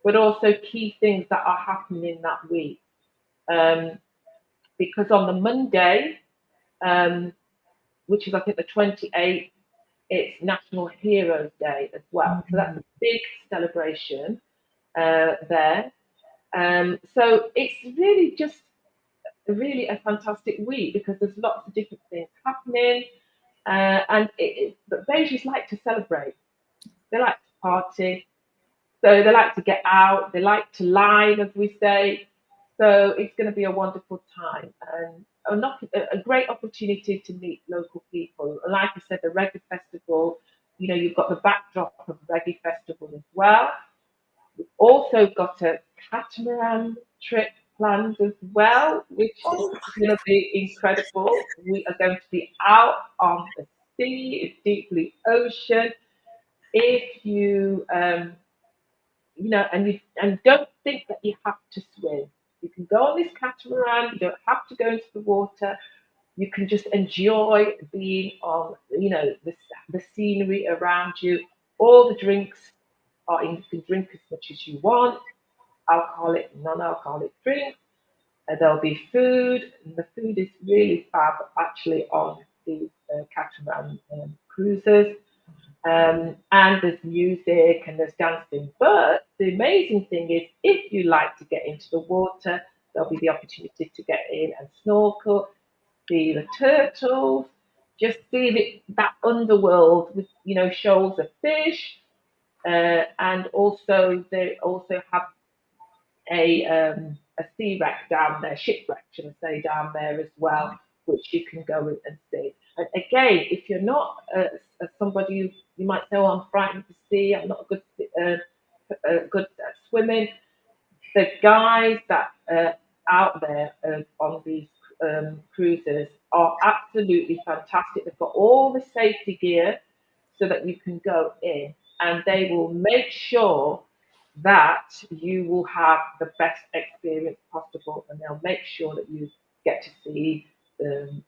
but also key things that are happening that week. Um, because on the Monday, um, which is I think the 28th, it's National Heroes Day as well. So that's a big celebration there. So it's really just really a fantastic week because there's lots of different things happening. But Beiju's like to celebrate. They like to party. So they like to get out. They like to line, as we say. So it's going to be a wonderful time and a great opportunity to meet local people. And like I said, the Reggae Festival, you've got the backdrop of the Reggae Festival as well. We've also got a catamaran trip planned as well, which is Oh, going to be incredible. We are going to be out on the sea, deep blue ocean. If you, and don't think that you have to swim. You can go on this catamaran. You don't have to go into the water. You can just enjoy being on, the scenery around you. All the drinks you can drink as much as you want, alcoholic, non-alcoholic drinks. There'll be food. And the food is really fab, actually, on these catamaran cruises. And there's music and there's dancing. But the amazing thing is, if you like to get into the water, there'll be the opportunity to get in and snorkel, see the turtles, just see that underworld with shoals of fish, and also they also have a sea wreck down there, shipwreck, should I say, down there as well, which you can go and see. And again, if you're not somebody you might say, "Oh, I'm frightened to sea. I'm not good at swimming." The guys that are out there on these cruises are absolutely fantastic. They've got all the safety gear so that you can go in, and they will make sure that you will have the best experience possible, and they'll make sure that you get to see, the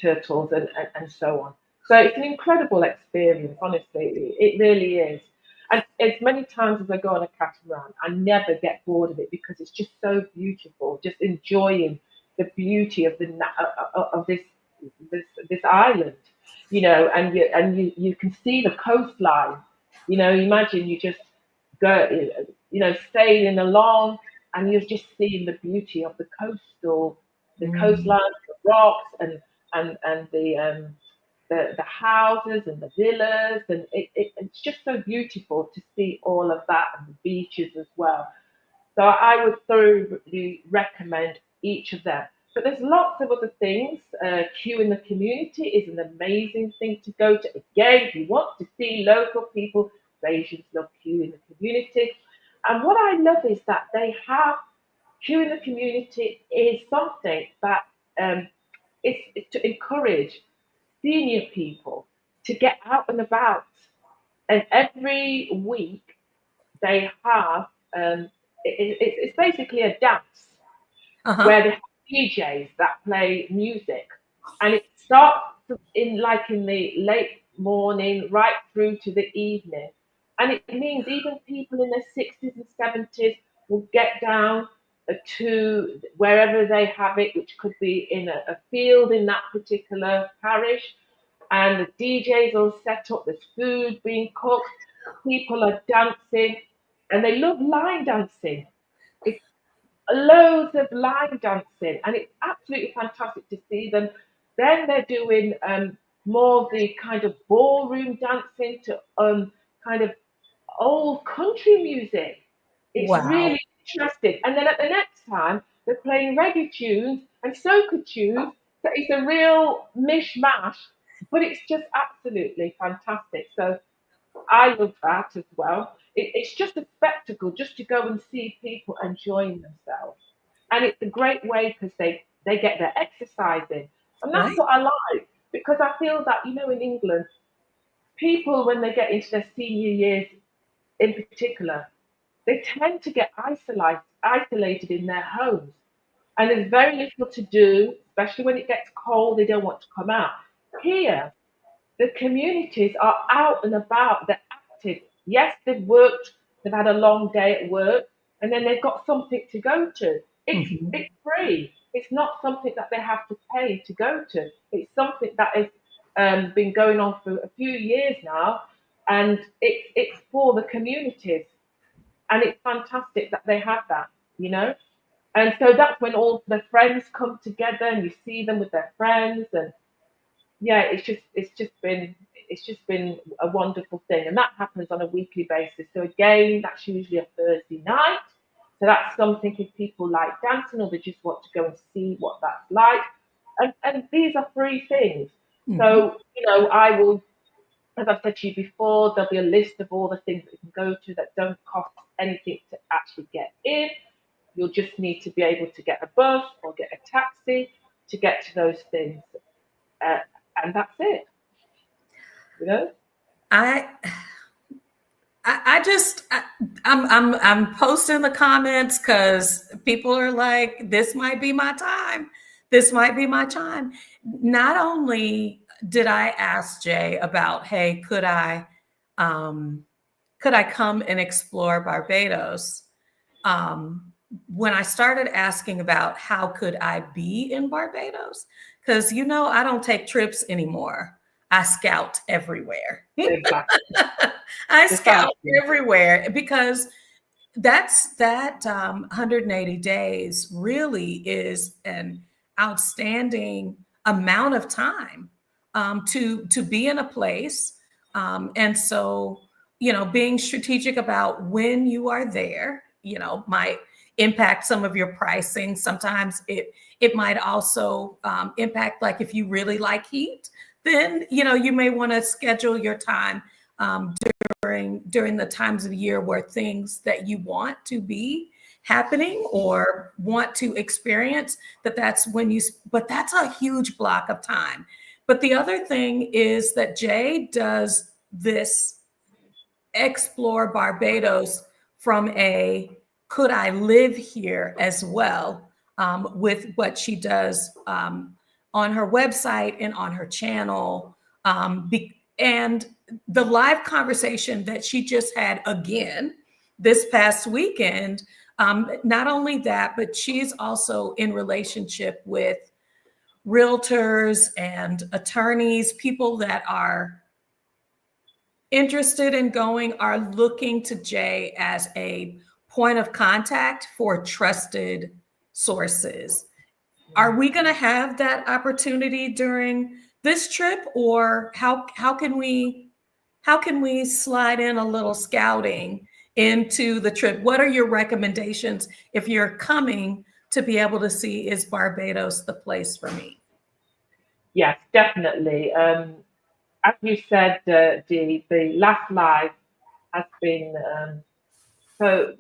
turtles and so on. So it's an incredible experience, honestly. It really is. And as many times as I go on a catamaran, I never get bored of it because it's just so beautiful. Just enjoying the beauty of of this island, and you can see the coastline. Imagine you just go, sailing along, and you're just seeing the beauty of the mm. coastline, the rocks, and the houses and the villas, and it's just so beautiful to see all of that and the beaches as well. So I would thoroughly recommend each of them. But there's lots of other things. Q in the community is an amazing thing to go to. Again, if you want to see local people, Asians love Q in the community. And what I love is that they have Q in the community is something that it's to encourage senior people to get out and about. And every week they have, it's basically a dance Uh-huh. where they have DJs that play music, and it starts in the late morning right through to the evening, and it means even people in their 60s and 70s will get down. to wherever they have it, which could be in a field in that particular parish, and the DJ's all set up, there's food being cooked, people are dancing, and they love line dancing. It's loads of line dancing, and it's absolutely fantastic to see them. Then they're doing more of the kind of ballroom dancing to kind of old country music. It's Wow. really interesting. And then at the next time, they're playing reggae tunes and soca tunes. So it's a real mishmash, but it's just absolutely fantastic. So I love that as well. It's just a spectacle just to go and see people enjoying themselves. And it's a great way because they get their exercise in. And that's Right. what I like because I feel that, in England, people, when they get into their senior years in particular, they tend to get isolated in their homes. And there's very little to do, especially when it gets cold, they don't want to come out. Here, the communities are out and about, they're active. Yes, they've worked, they've had a long day at work, and then they've got something to go to. Mhm. It's free. It's not something that they have to pay to go to. It's something that has been going on for a few years now, and it's for the communities, and it's fantastic that they have that, you know. And so that's when all the friends come together, and you see them with their friends, and yeah, it's just been a wonderful thing, and that happens on a weekly basis. So again, that's usually a Thursday night. So that's something if people like dancing or they just want to go and see what that's like. And these are free things. Mhm. So, I will, as I've said to you before, there'll be a list of all the things that you can go to that don't cost anything to actually get in. You'll just need to be able to get a bus or get a taxi to get to those things. Uh, and that's it, you know? I I just I'm posting the comments because people are like, this might be my time. This might be my time. Not only did I ask Jay about, hey, um, could I come and explore Barbados? Um, when I started asking about how could I be in Barbados, because I don't take trips anymore. I scout everywhere. Exactly. I scout Precisely. everywhere because that 180 days really is an outstanding amount of time to be in a place, and so being strategic about when you are there might impact some of your pricing. Sometimes it might also impact, like, if you really like heat, then you may want to schedule your time um, during the times of year where things that you want to be happening or want to experience, that's when but that's a huge block of time. But the other thing is that Jay does this explore Barbados from a could I live here as well, with what she does on her website and on her channel. And the live conversation that she just had again this past weekend, not only that, but she's also in relationship with realtors and attorneys, people that are interested in going, are looking to Jay as a point of contact for trusted sources. Are we going to have that opportunity during this trip, or how can we slide in a little scouting into the trip? What are your recommendations if you're coming to be able to see, is Barbados the place for me? Yes, definitely. As you said, the last live has been so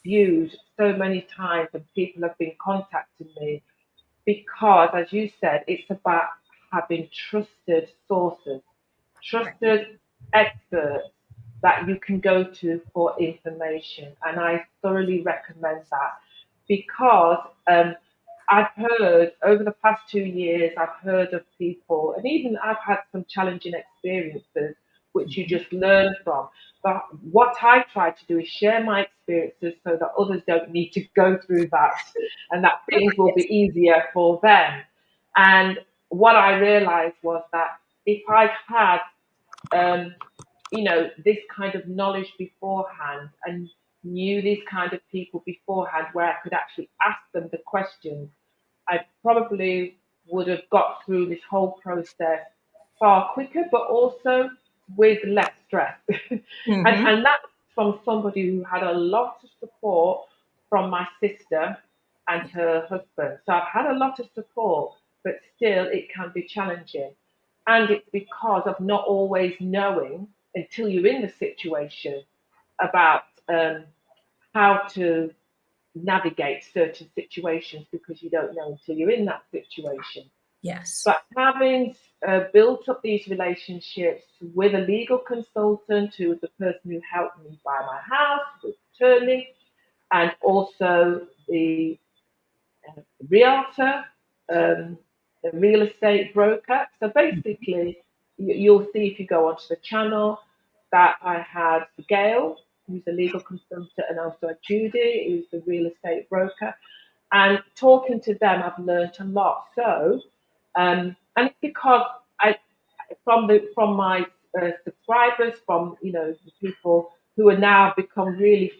viewed so many times, and people have been contacting me because, as you said, it's about having trusted sources, Right. trusted experts that you can go to for information. And I thoroughly recommend that because I've heard over the past 2 years, I've heard of people, and even I've had some challenging experiences which you just learn from. But what I try to do is share my experiences so that others don't need to go through that, and that things will be easier for them. And what I realized was that if I had, um, this kind of knowledge beforehand and knew these kind of people beforehand where I could actually ask them the questions, I probably would have got through this whole process far quicker, but also with less stress. and, Mm-hmm. and that's from somebody who had a lot of support from my sister and her husband. So I've had a lot of support, but still it can be challenging. And it's because of not always knowing until you're in the situation about how to navigate certain situations because you don't know until you're in that situation. Yes. But having built up these relationships with a legal consultant who was the person who helped me buy my house, with attorney, and also the realtor, a real estate broker. So basically, you'll see if you go onto the channel that I had Gail, who's a legal consultant, and also Judy, who's the real estate broker. And talking to them, I've learned a lot. So, and it's because I, from my subscribers, from the people who are now become really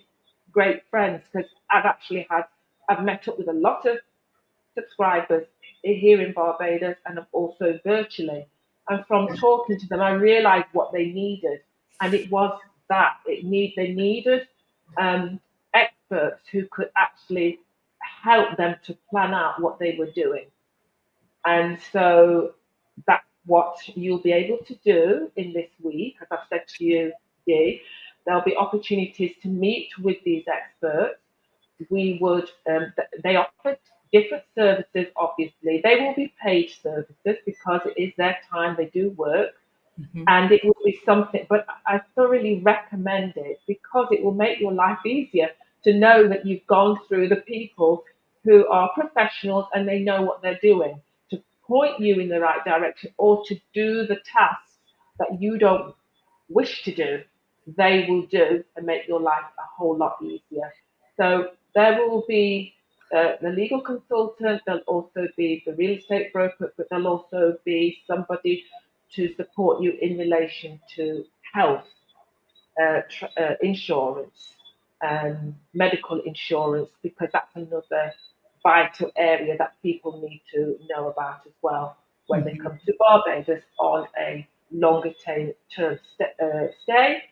great friends, because I've met up with a lot of subscribers here in Barbados and also virtually. And from talking to them, I realized what they needed, and it was that they needed um, experts who could actually help them to plan out what they were doing. And so that's what you'll be able to do in this week. As I've said to you, Dee, there'll be opportunities to meet with these experts. We would, they offer different services, obviously. They will be paid services because it is their time, they do work, Mm-hmm. and it will be something, but I thoroughly recommend it because it will make your life easier to know that you've gone through the people who are professionals and they know what they're doing to point you in the right direction or to do the tasks that you don't wish to do, they will do and make your life a whole lot easier. So there will be the legal consultant, there'll also be the real estate broker, but there'll also be somebody to support you in relation to health, insurance, medical insurance, because that's another vital area that people need to know about as well when they Mm-hmm. come to Barbados on a longer term stay.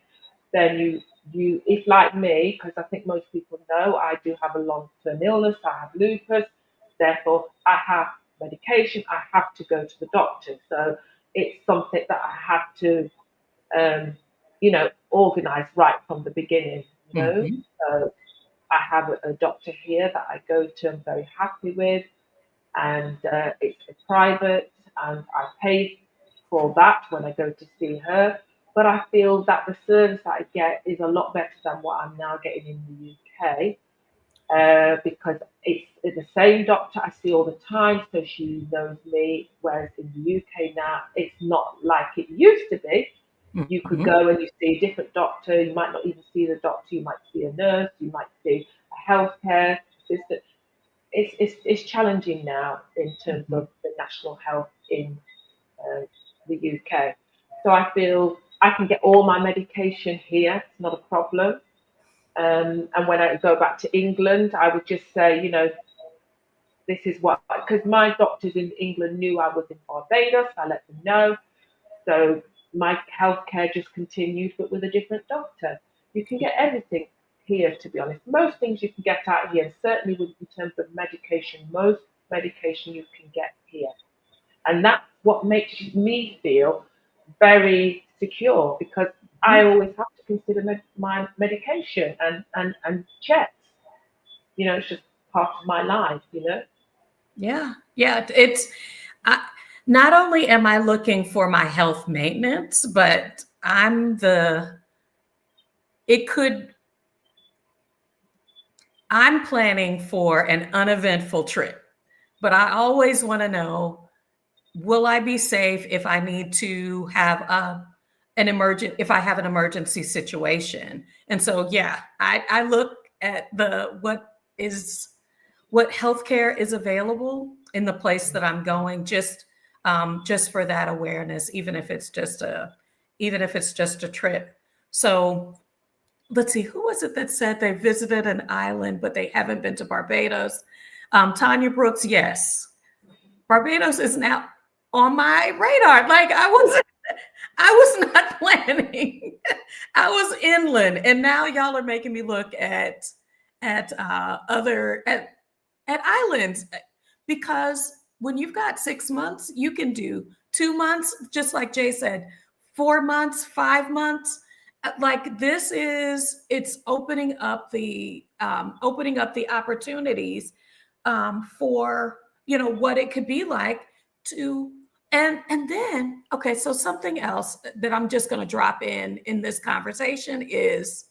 Then if like me, because I think most people know, I do have a long term illness, I have lupus, therefore I have medication, I have to go to the doctor. So it's something that I have to organize right from the beginning. Mm-hmm. So I have a doctor here that I go to. I'm very happy with, and it's private, and I pay for that when I go to see her. But I feel that the service that I get is a lot better than what I'm now getting in the UK because it's the same doctor I see all the time, so she knows me. Whereas in the UK now, it's not like it used to be. You could Mm-hmm. go and you see a different doctor. You might not even see the doctor. You might see a nurse. You might see a healthcare assistant. It's challenging now in terms Mm-hmm. of the national health in uh, the UK. So I feel I can get all my medication here. It's not a problem. And when I go back to England, I would just say, this is what, because my doctors in England knew I was in Barbados. I let them know. So my healthcare just continued, but with a different doctor. You can get everything here, to be honest. Most things you can get out here, and certainly in terms of medication, most medication you can get here. And that's what makes me feel very secure because I always have to consider my medication and checks. It's just part of my life. Yeah. Yeah. I, not only am I looking for my health maintenance, but it could, I'm planning for an uneventful trip, but I always want to know, will I be safe if I need to have if I have an emergency situation. And so, yeah, I look at what healthcare is available in the place that I'm going, just for that awareness, even if it's just a trip. So let's see, who was it that said they visited an island but they haven't been to Barbados? Tanya Brooks, yes. Barbados is now on my radar. Like I was not planning. I was inland, and now y'all are making me look at other at islands, because when you've got 6 months, you can do 2 months, just like Jay said, 4 months, 5 months. Like it's opening up the opportunities for what it could be like to and then okay, so something else that I'm just going to drop in this conversation is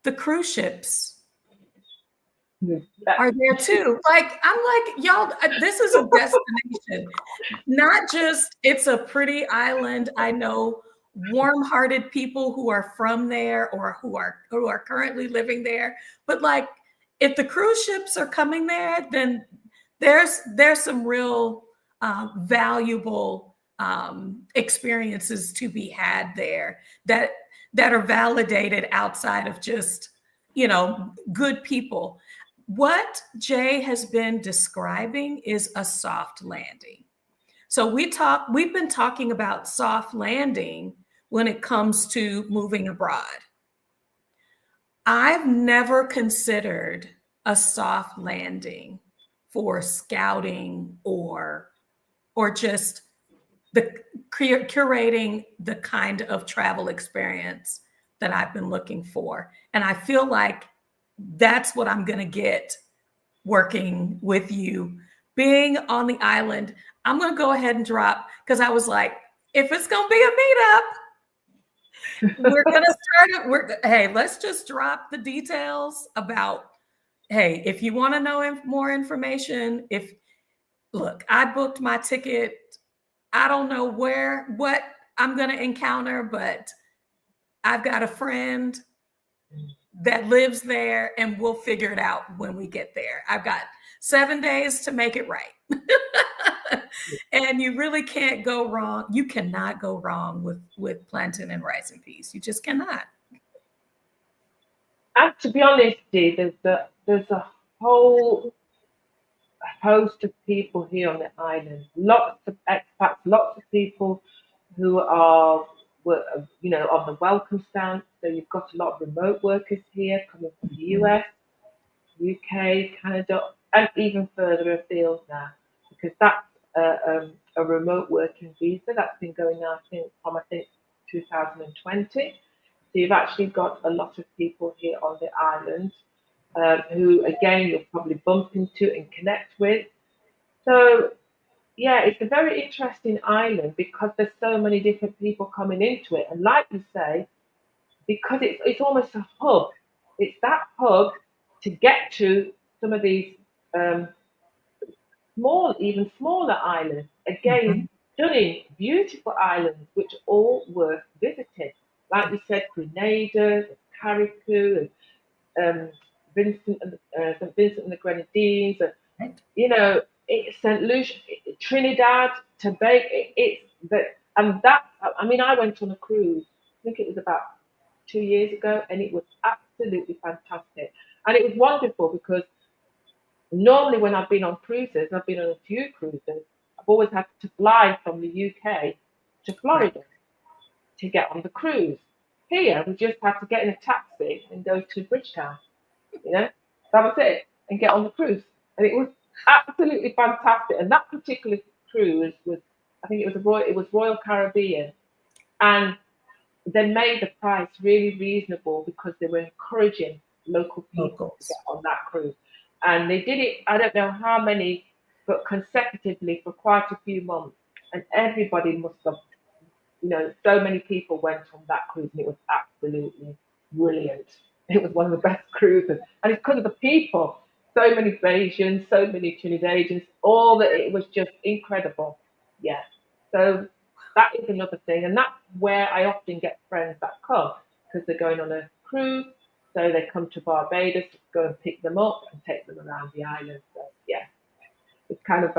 the cruise ships are there too. Like I'm like, y'all, this is a destination. Not just it's a pretty island. I know warm-hearted people who are from there or who are currently living there. But like if the cruise ships are coming there, then there's some real valuable experiences to be had there that are validated outside of just good people. What Jay has been describing is a soft landing. So we've been talking about soft landing when it comes to moving abroad. I've never considered a soft landing for scouting or just the curating the kind of travel experience that I've been looking for. And I feel like that's what I'm going to get working with you. Being on the island, I'm going to go ahead and drop, because I was like, if it's going to be a meetup, we're going to start it. Hey, let's just drop the details about, hey, if you want to know more information, look, I booked my ticket. I don't know what I'm going to encounter, but I've got a friend that lives there and we'll figure it out when we get there. I've got 7 days to make it right. And you really can't go wrong. You cannot go wrong with plantain and rice and peas. You just cannot. And to be honest, Dee, there's a whole host of people here on the island. Lots of expats, lots of people who on the welcome stand. So you've got a lot of remote workers here coming from the US, UK, Canada, and even further afield now, because that's a remote working visa that's been going now from 2020. So you've actually got a lot of people here on the island who, again, you'll probably bump into and connect with. So yeah, it's a very interesting island because there's so many different people coming into it, and like you say, because it's almost a hub. It's that hub to get to some of these um, even smaller islands. Again, Mhm. stunning, beautiful islands which are all worth visiting. Like you said, Grenada, Carriacou, and St. Vincent and the Grenadines, and Right. St. Lucia, Trinidad, Tobago. It's that, and that. I mean, I went on a cruise. I think it was about 2 years ago, and it was absolutely fantastic. And it was wonderful because normally when I've been on cruises, I've been on a few cruises, I've always had to fly from the UK to Right. Florida to get on the cruise. Here, we just had to get in a taxi and go to Bridgetown. You know, that was it, and get on the cruise. And it was absolutely fantastic. And that particular cruise was, I think it was Royal Caribbean, and they made the price really reasonable because they were encouraging local people to get Locals. on that cruise. And they did it, I don't know how many, but consecutively for quite a few months. And everybody must have, so many people went on that cruise, and it was absolutely brilliant. It was one of the best cruises. And it's because of the people. So many Bayesians, so many Trinidadians, all that, it was just incredible. Yeah. So that is another thing, and that's where I often get friends that come because they're going on a cruise, so they come to Barbados, go and pick them up and take them around the island. So yeah, it's kind of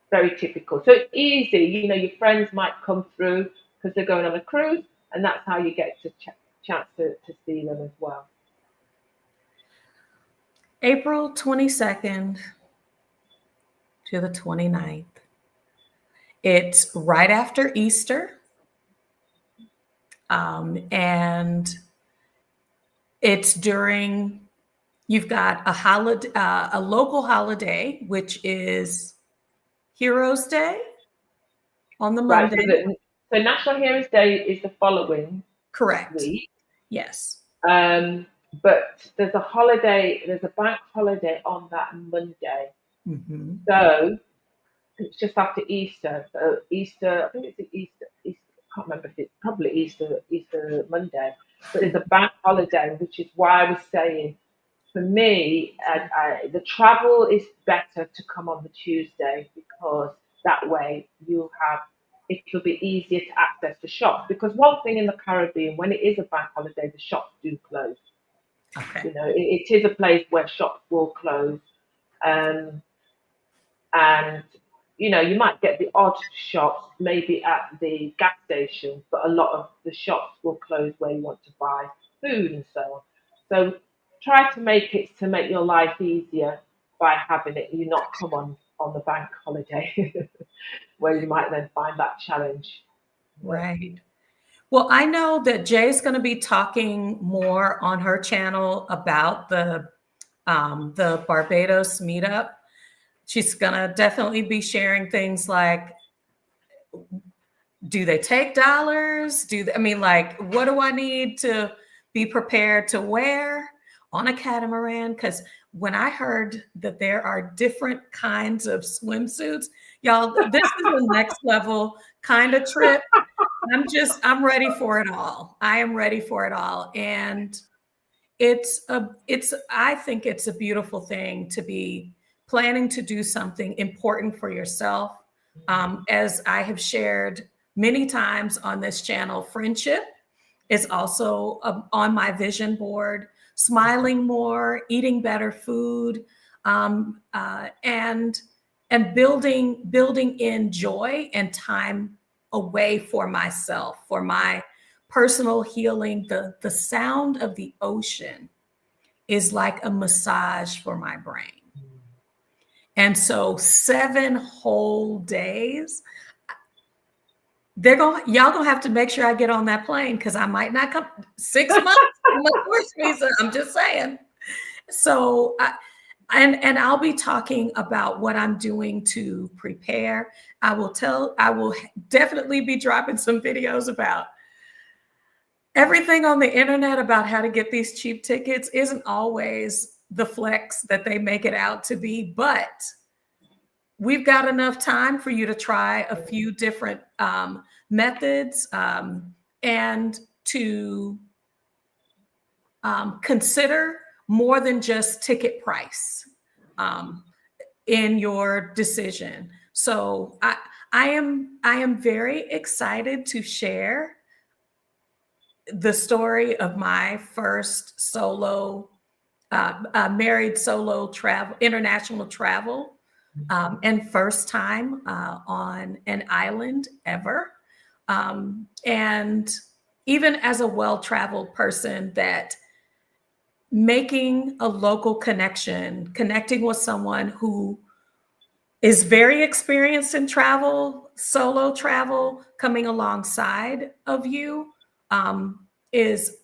very typical. So it's easy, your friends might come through because they're going on a cruise, and that's how you get to chance to see them as well. April 22nd to the 29th. It's right after Easter. And it's during, you've got a holiday, a local holiday, which is Heroes Day on the Right. Monday. So National Heroes Day is the following Correct. week. Yes. But there's a holiday, there's a bank holiday on that Monday. Mm-hmm. So it's just after Easter. So Easter, I think it's Easter, I can't remember if it's probably Easter Monday. But there's a bank holiday, which is why I was saying, for me, the travel is better to come on the Tuesday because that way it'll be easier to access the shops. Because one thing in the Caribbean, when it is a bank holiday, the shops do close. Okay. It is a place where shops will close. Um, and you might get the odd shops maybe at the gas station, but a lot of the shops will close where you want to buy food and so on. So try to make your life easier by having it. You not come on the bank holiday where you might then find that challenge. Right. Well, I know that Jay's going to be talking more on her channel about the Barbados meetup. She's going to definitely be sharing things like, do they take dollars? What do I need to be prepared to wear on a catamaran? Because when I heard that there are different kinds of swimsuits, y'all, this is the next level kind of trip. I'm ready for it all. I am ready for it all. And I think it's a beautiful thing to be planning to do something important for yourself. As I have shared many times on this channel, friendship is also on my vision board. Smiling more, eating better food, and building in joy and time away for myself, for my personal healing. The sound of the ocean is like a massage for my brain. And so 7 whole days, y'all gonna have to make sure I get on that plane because I might not come 6 months on my tourist visa. I'm just saying. So and I'll be talking about what I'm doing to prepare. I will definitely be dropping some videos about everything on the internet about how to get these cheap tickets. Isn't always the flex that they make it out to be, but we've got enough time for you to try a few different methods and to consider more than just ticket price in your decision. So I am very excited to share the story of my first solo married solo international travel, and first time on an island ever. And even as a well-traveled person, that making a local connection, connecting with someone who is very experienced in travel, solo travel, coming alongside of you, is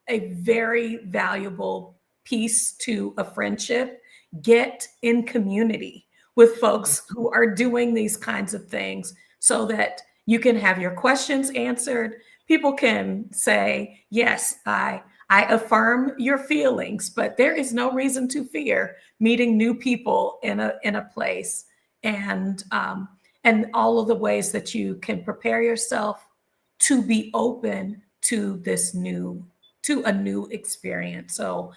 a very valuable piece to a friendship. Get in community with folks who are doing these kinds of things so that you can have your questions answered. People can say, yes, I affirm your feelings, but there is no reason to fear meeting new people in a place, and all of the ways that you can prepare yourself to be open to a new experience. So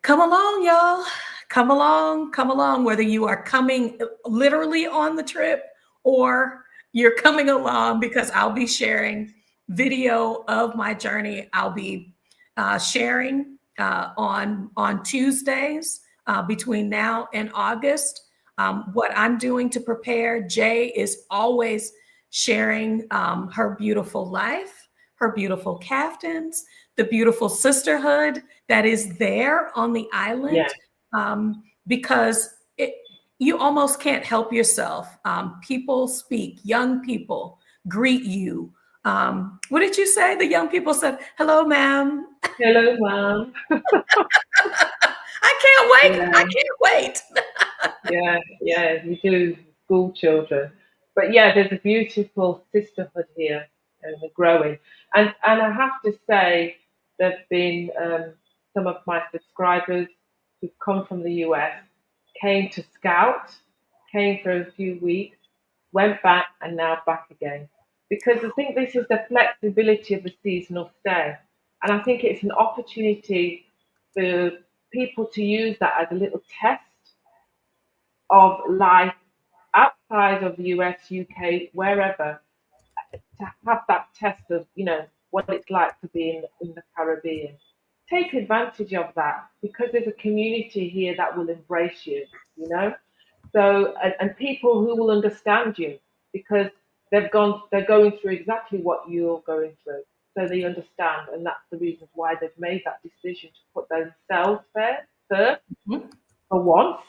come along, y'all. Come along, whether you are coming literally on the trip or you're coming along because I'll be sharing video of my journey. I'll be sharing on Tuesdays between now and August. What I'm doing to prepare. Jay is always sharing her beautiful life, her beautiful caftans, the beautiful sisterhood that is there on the Yeah. island, because you almost can't help yourself. People speak, young people greet you. What did you say? The young people said, "Hello, ma'am." Hello, mom. I can't wait. I Yeah. can't wait. Yeah, yeah, we do school children. But yeah, there's a beautiful sisterhood here and they're growing. And I have to say, there've been some of my subscribers who've come from the US, came to scout, came for a few weeks, went back and now back again. Because I think this is the flexibility of the seasonal stay. And I think it's an opportunity for people to use that as a little test of life outside of the US, UK, wherever, to have that test of, what it's like to be in the Caribbean. Take advantage of that because there's a community here that will embrace you, you know? So, and people who will understand you because they're going through exactly what you're going through. So they understand, and that's the reason why they've made that decision to put themselves there first for once,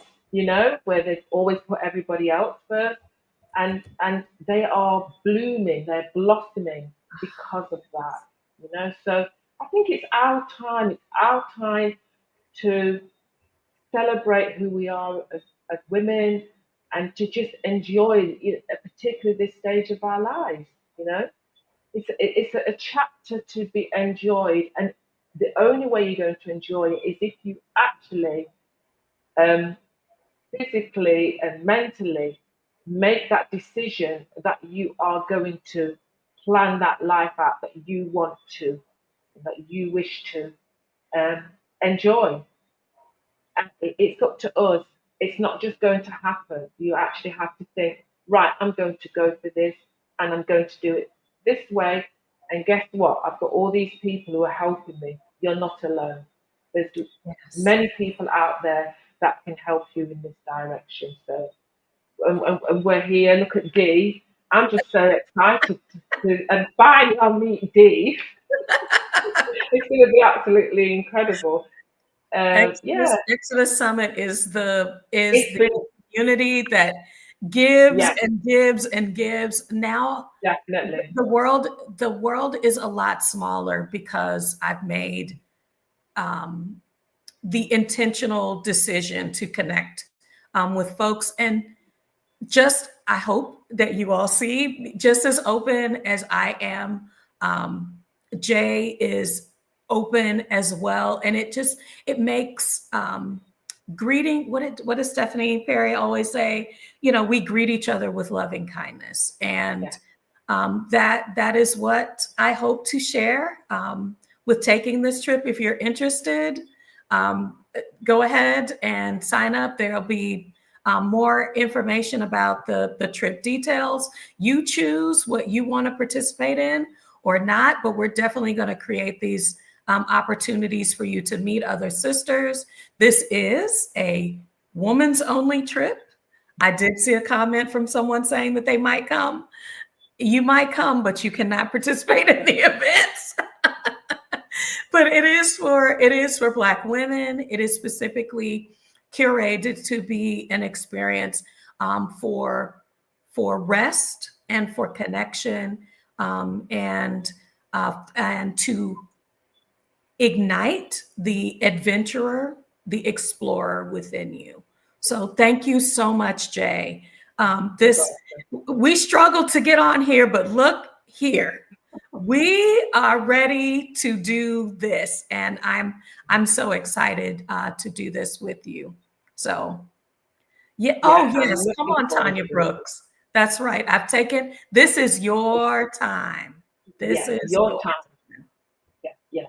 where they've always put everybody else first, and they are blooming, they're blossoming because of that. So I think it's our time. It's our time to celebrate who we are as women and to just enjoy, particularly this stage of our lives. You know, it's a chapter to be enjoyed, and the only way you're going to enjoy it is if you actually um, physically and mentally make that decision that you are going to plan that life out that you want to, that you wish to um, enjoy. And it's up to us. It's not just going to happen. You actually have to think, right, I'm going to go for this and I'm going to do it this way. And guess what? I've got all these people who are helping me. You're not alone. There's Yes. many people out there that can help you in this direction. So, and we're here. Look at Dee. I'm just so excited and finally I'll meet Dee. It's going to be absolutely incredible. Yeah, Exodus Summit is it's the been, community that gives yeah, and gives and gives. Now definitely. the world is a lot smaller because I've made um, the intentional decision to connect with folks. And just, I hope that you all see, just as open as I am, um, Jay is open as well. And it makes greeting, what does Stephanie Perry always say? We greet each other with loving kindness. Yeah. And that is what I hope to share with taking this trip. If you're interested, go ahead and sign up. There'll be more information about the trip details. You choose what you want to participate in or not, but we're definitely going to create these opportunities for you to meet other sisters. This is a woman's only trip. I did see a comment from someone saying that they might come. You might come, but you cannot participate in the events. But it is for Black women. It is specifically curated to be an experience for rest and for connection, and to ignite the adventurer, the explorer within you. So thank you so much, Jay. You're This welcome. We struggled to get on here, but look here. We are ready to do this, and I'm so excited to do this with you. So yeah. Oh Yeah, I'm yes, come looking on, forward Tanya to it. Brooks. That's right. I've taken. This is your time. This Yeah, is your your time. time. Yeah, yeah.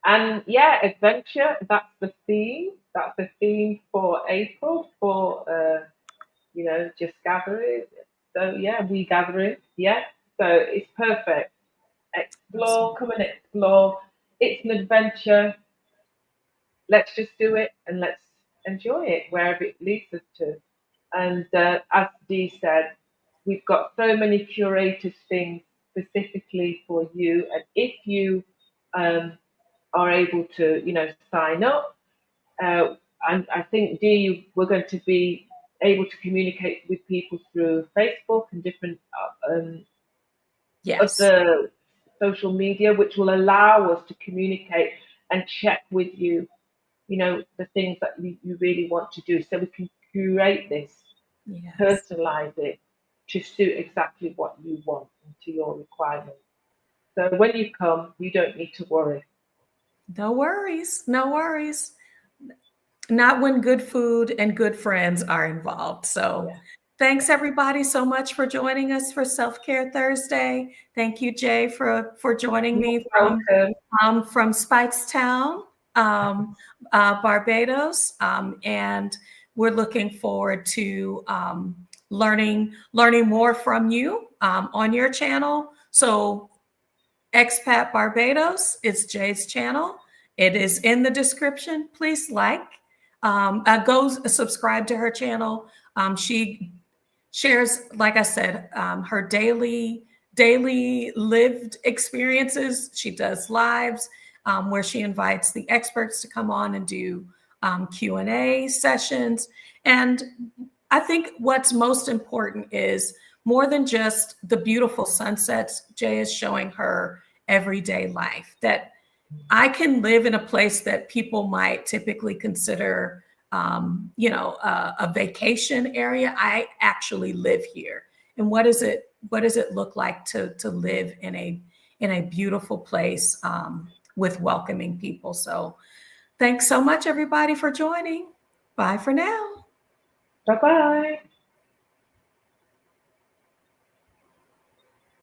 And yeah, adventure, that's the theme. That's the theme for April for just gathering. So yeah, we gathering. Yeah, so it's perfect. Explore, come and explore. It's an adventure. Let's just do it and let's enjoy it wherever it leads us to. And as Dee said, we've got so many curated things specifically for you. And if you um, are able to, sign up, and I think Dee, we're going to be able to communicate with people through Facebook and different Yes. other social media, which will allow us to communicate and check with you, the things that you really want to do. So we can curate this, Yes. personalize it to suit exactly what you want and to your requirements. So when you come, you don't need to worry. No worries. No worries. Not when good food and good friends are involved. So Yeah. thanks everybody so much for joining us for Self-Care Thursday. Thank you, Jay, for joining You're me welcome. from Speightstown, Barbados. And we're looking forward to learning more from you on your channel. So Expat Barbados is Jay's channel. It is in the description. Please go subscribe to her channel. She shares, like I said, her daily lived experiences. She does lives where she invites the experts to come on and do Q&A sessions. And I think what's most important is more than just the beautiful sunsets. Jay is showing her everyday life that I can live in a place that people might typically consider, a vacation area. I actually live here. And what does it look like to live in a beautiful place with welcoming people? So thanks so much, everybody, for joining. Bye for now. Bye bye.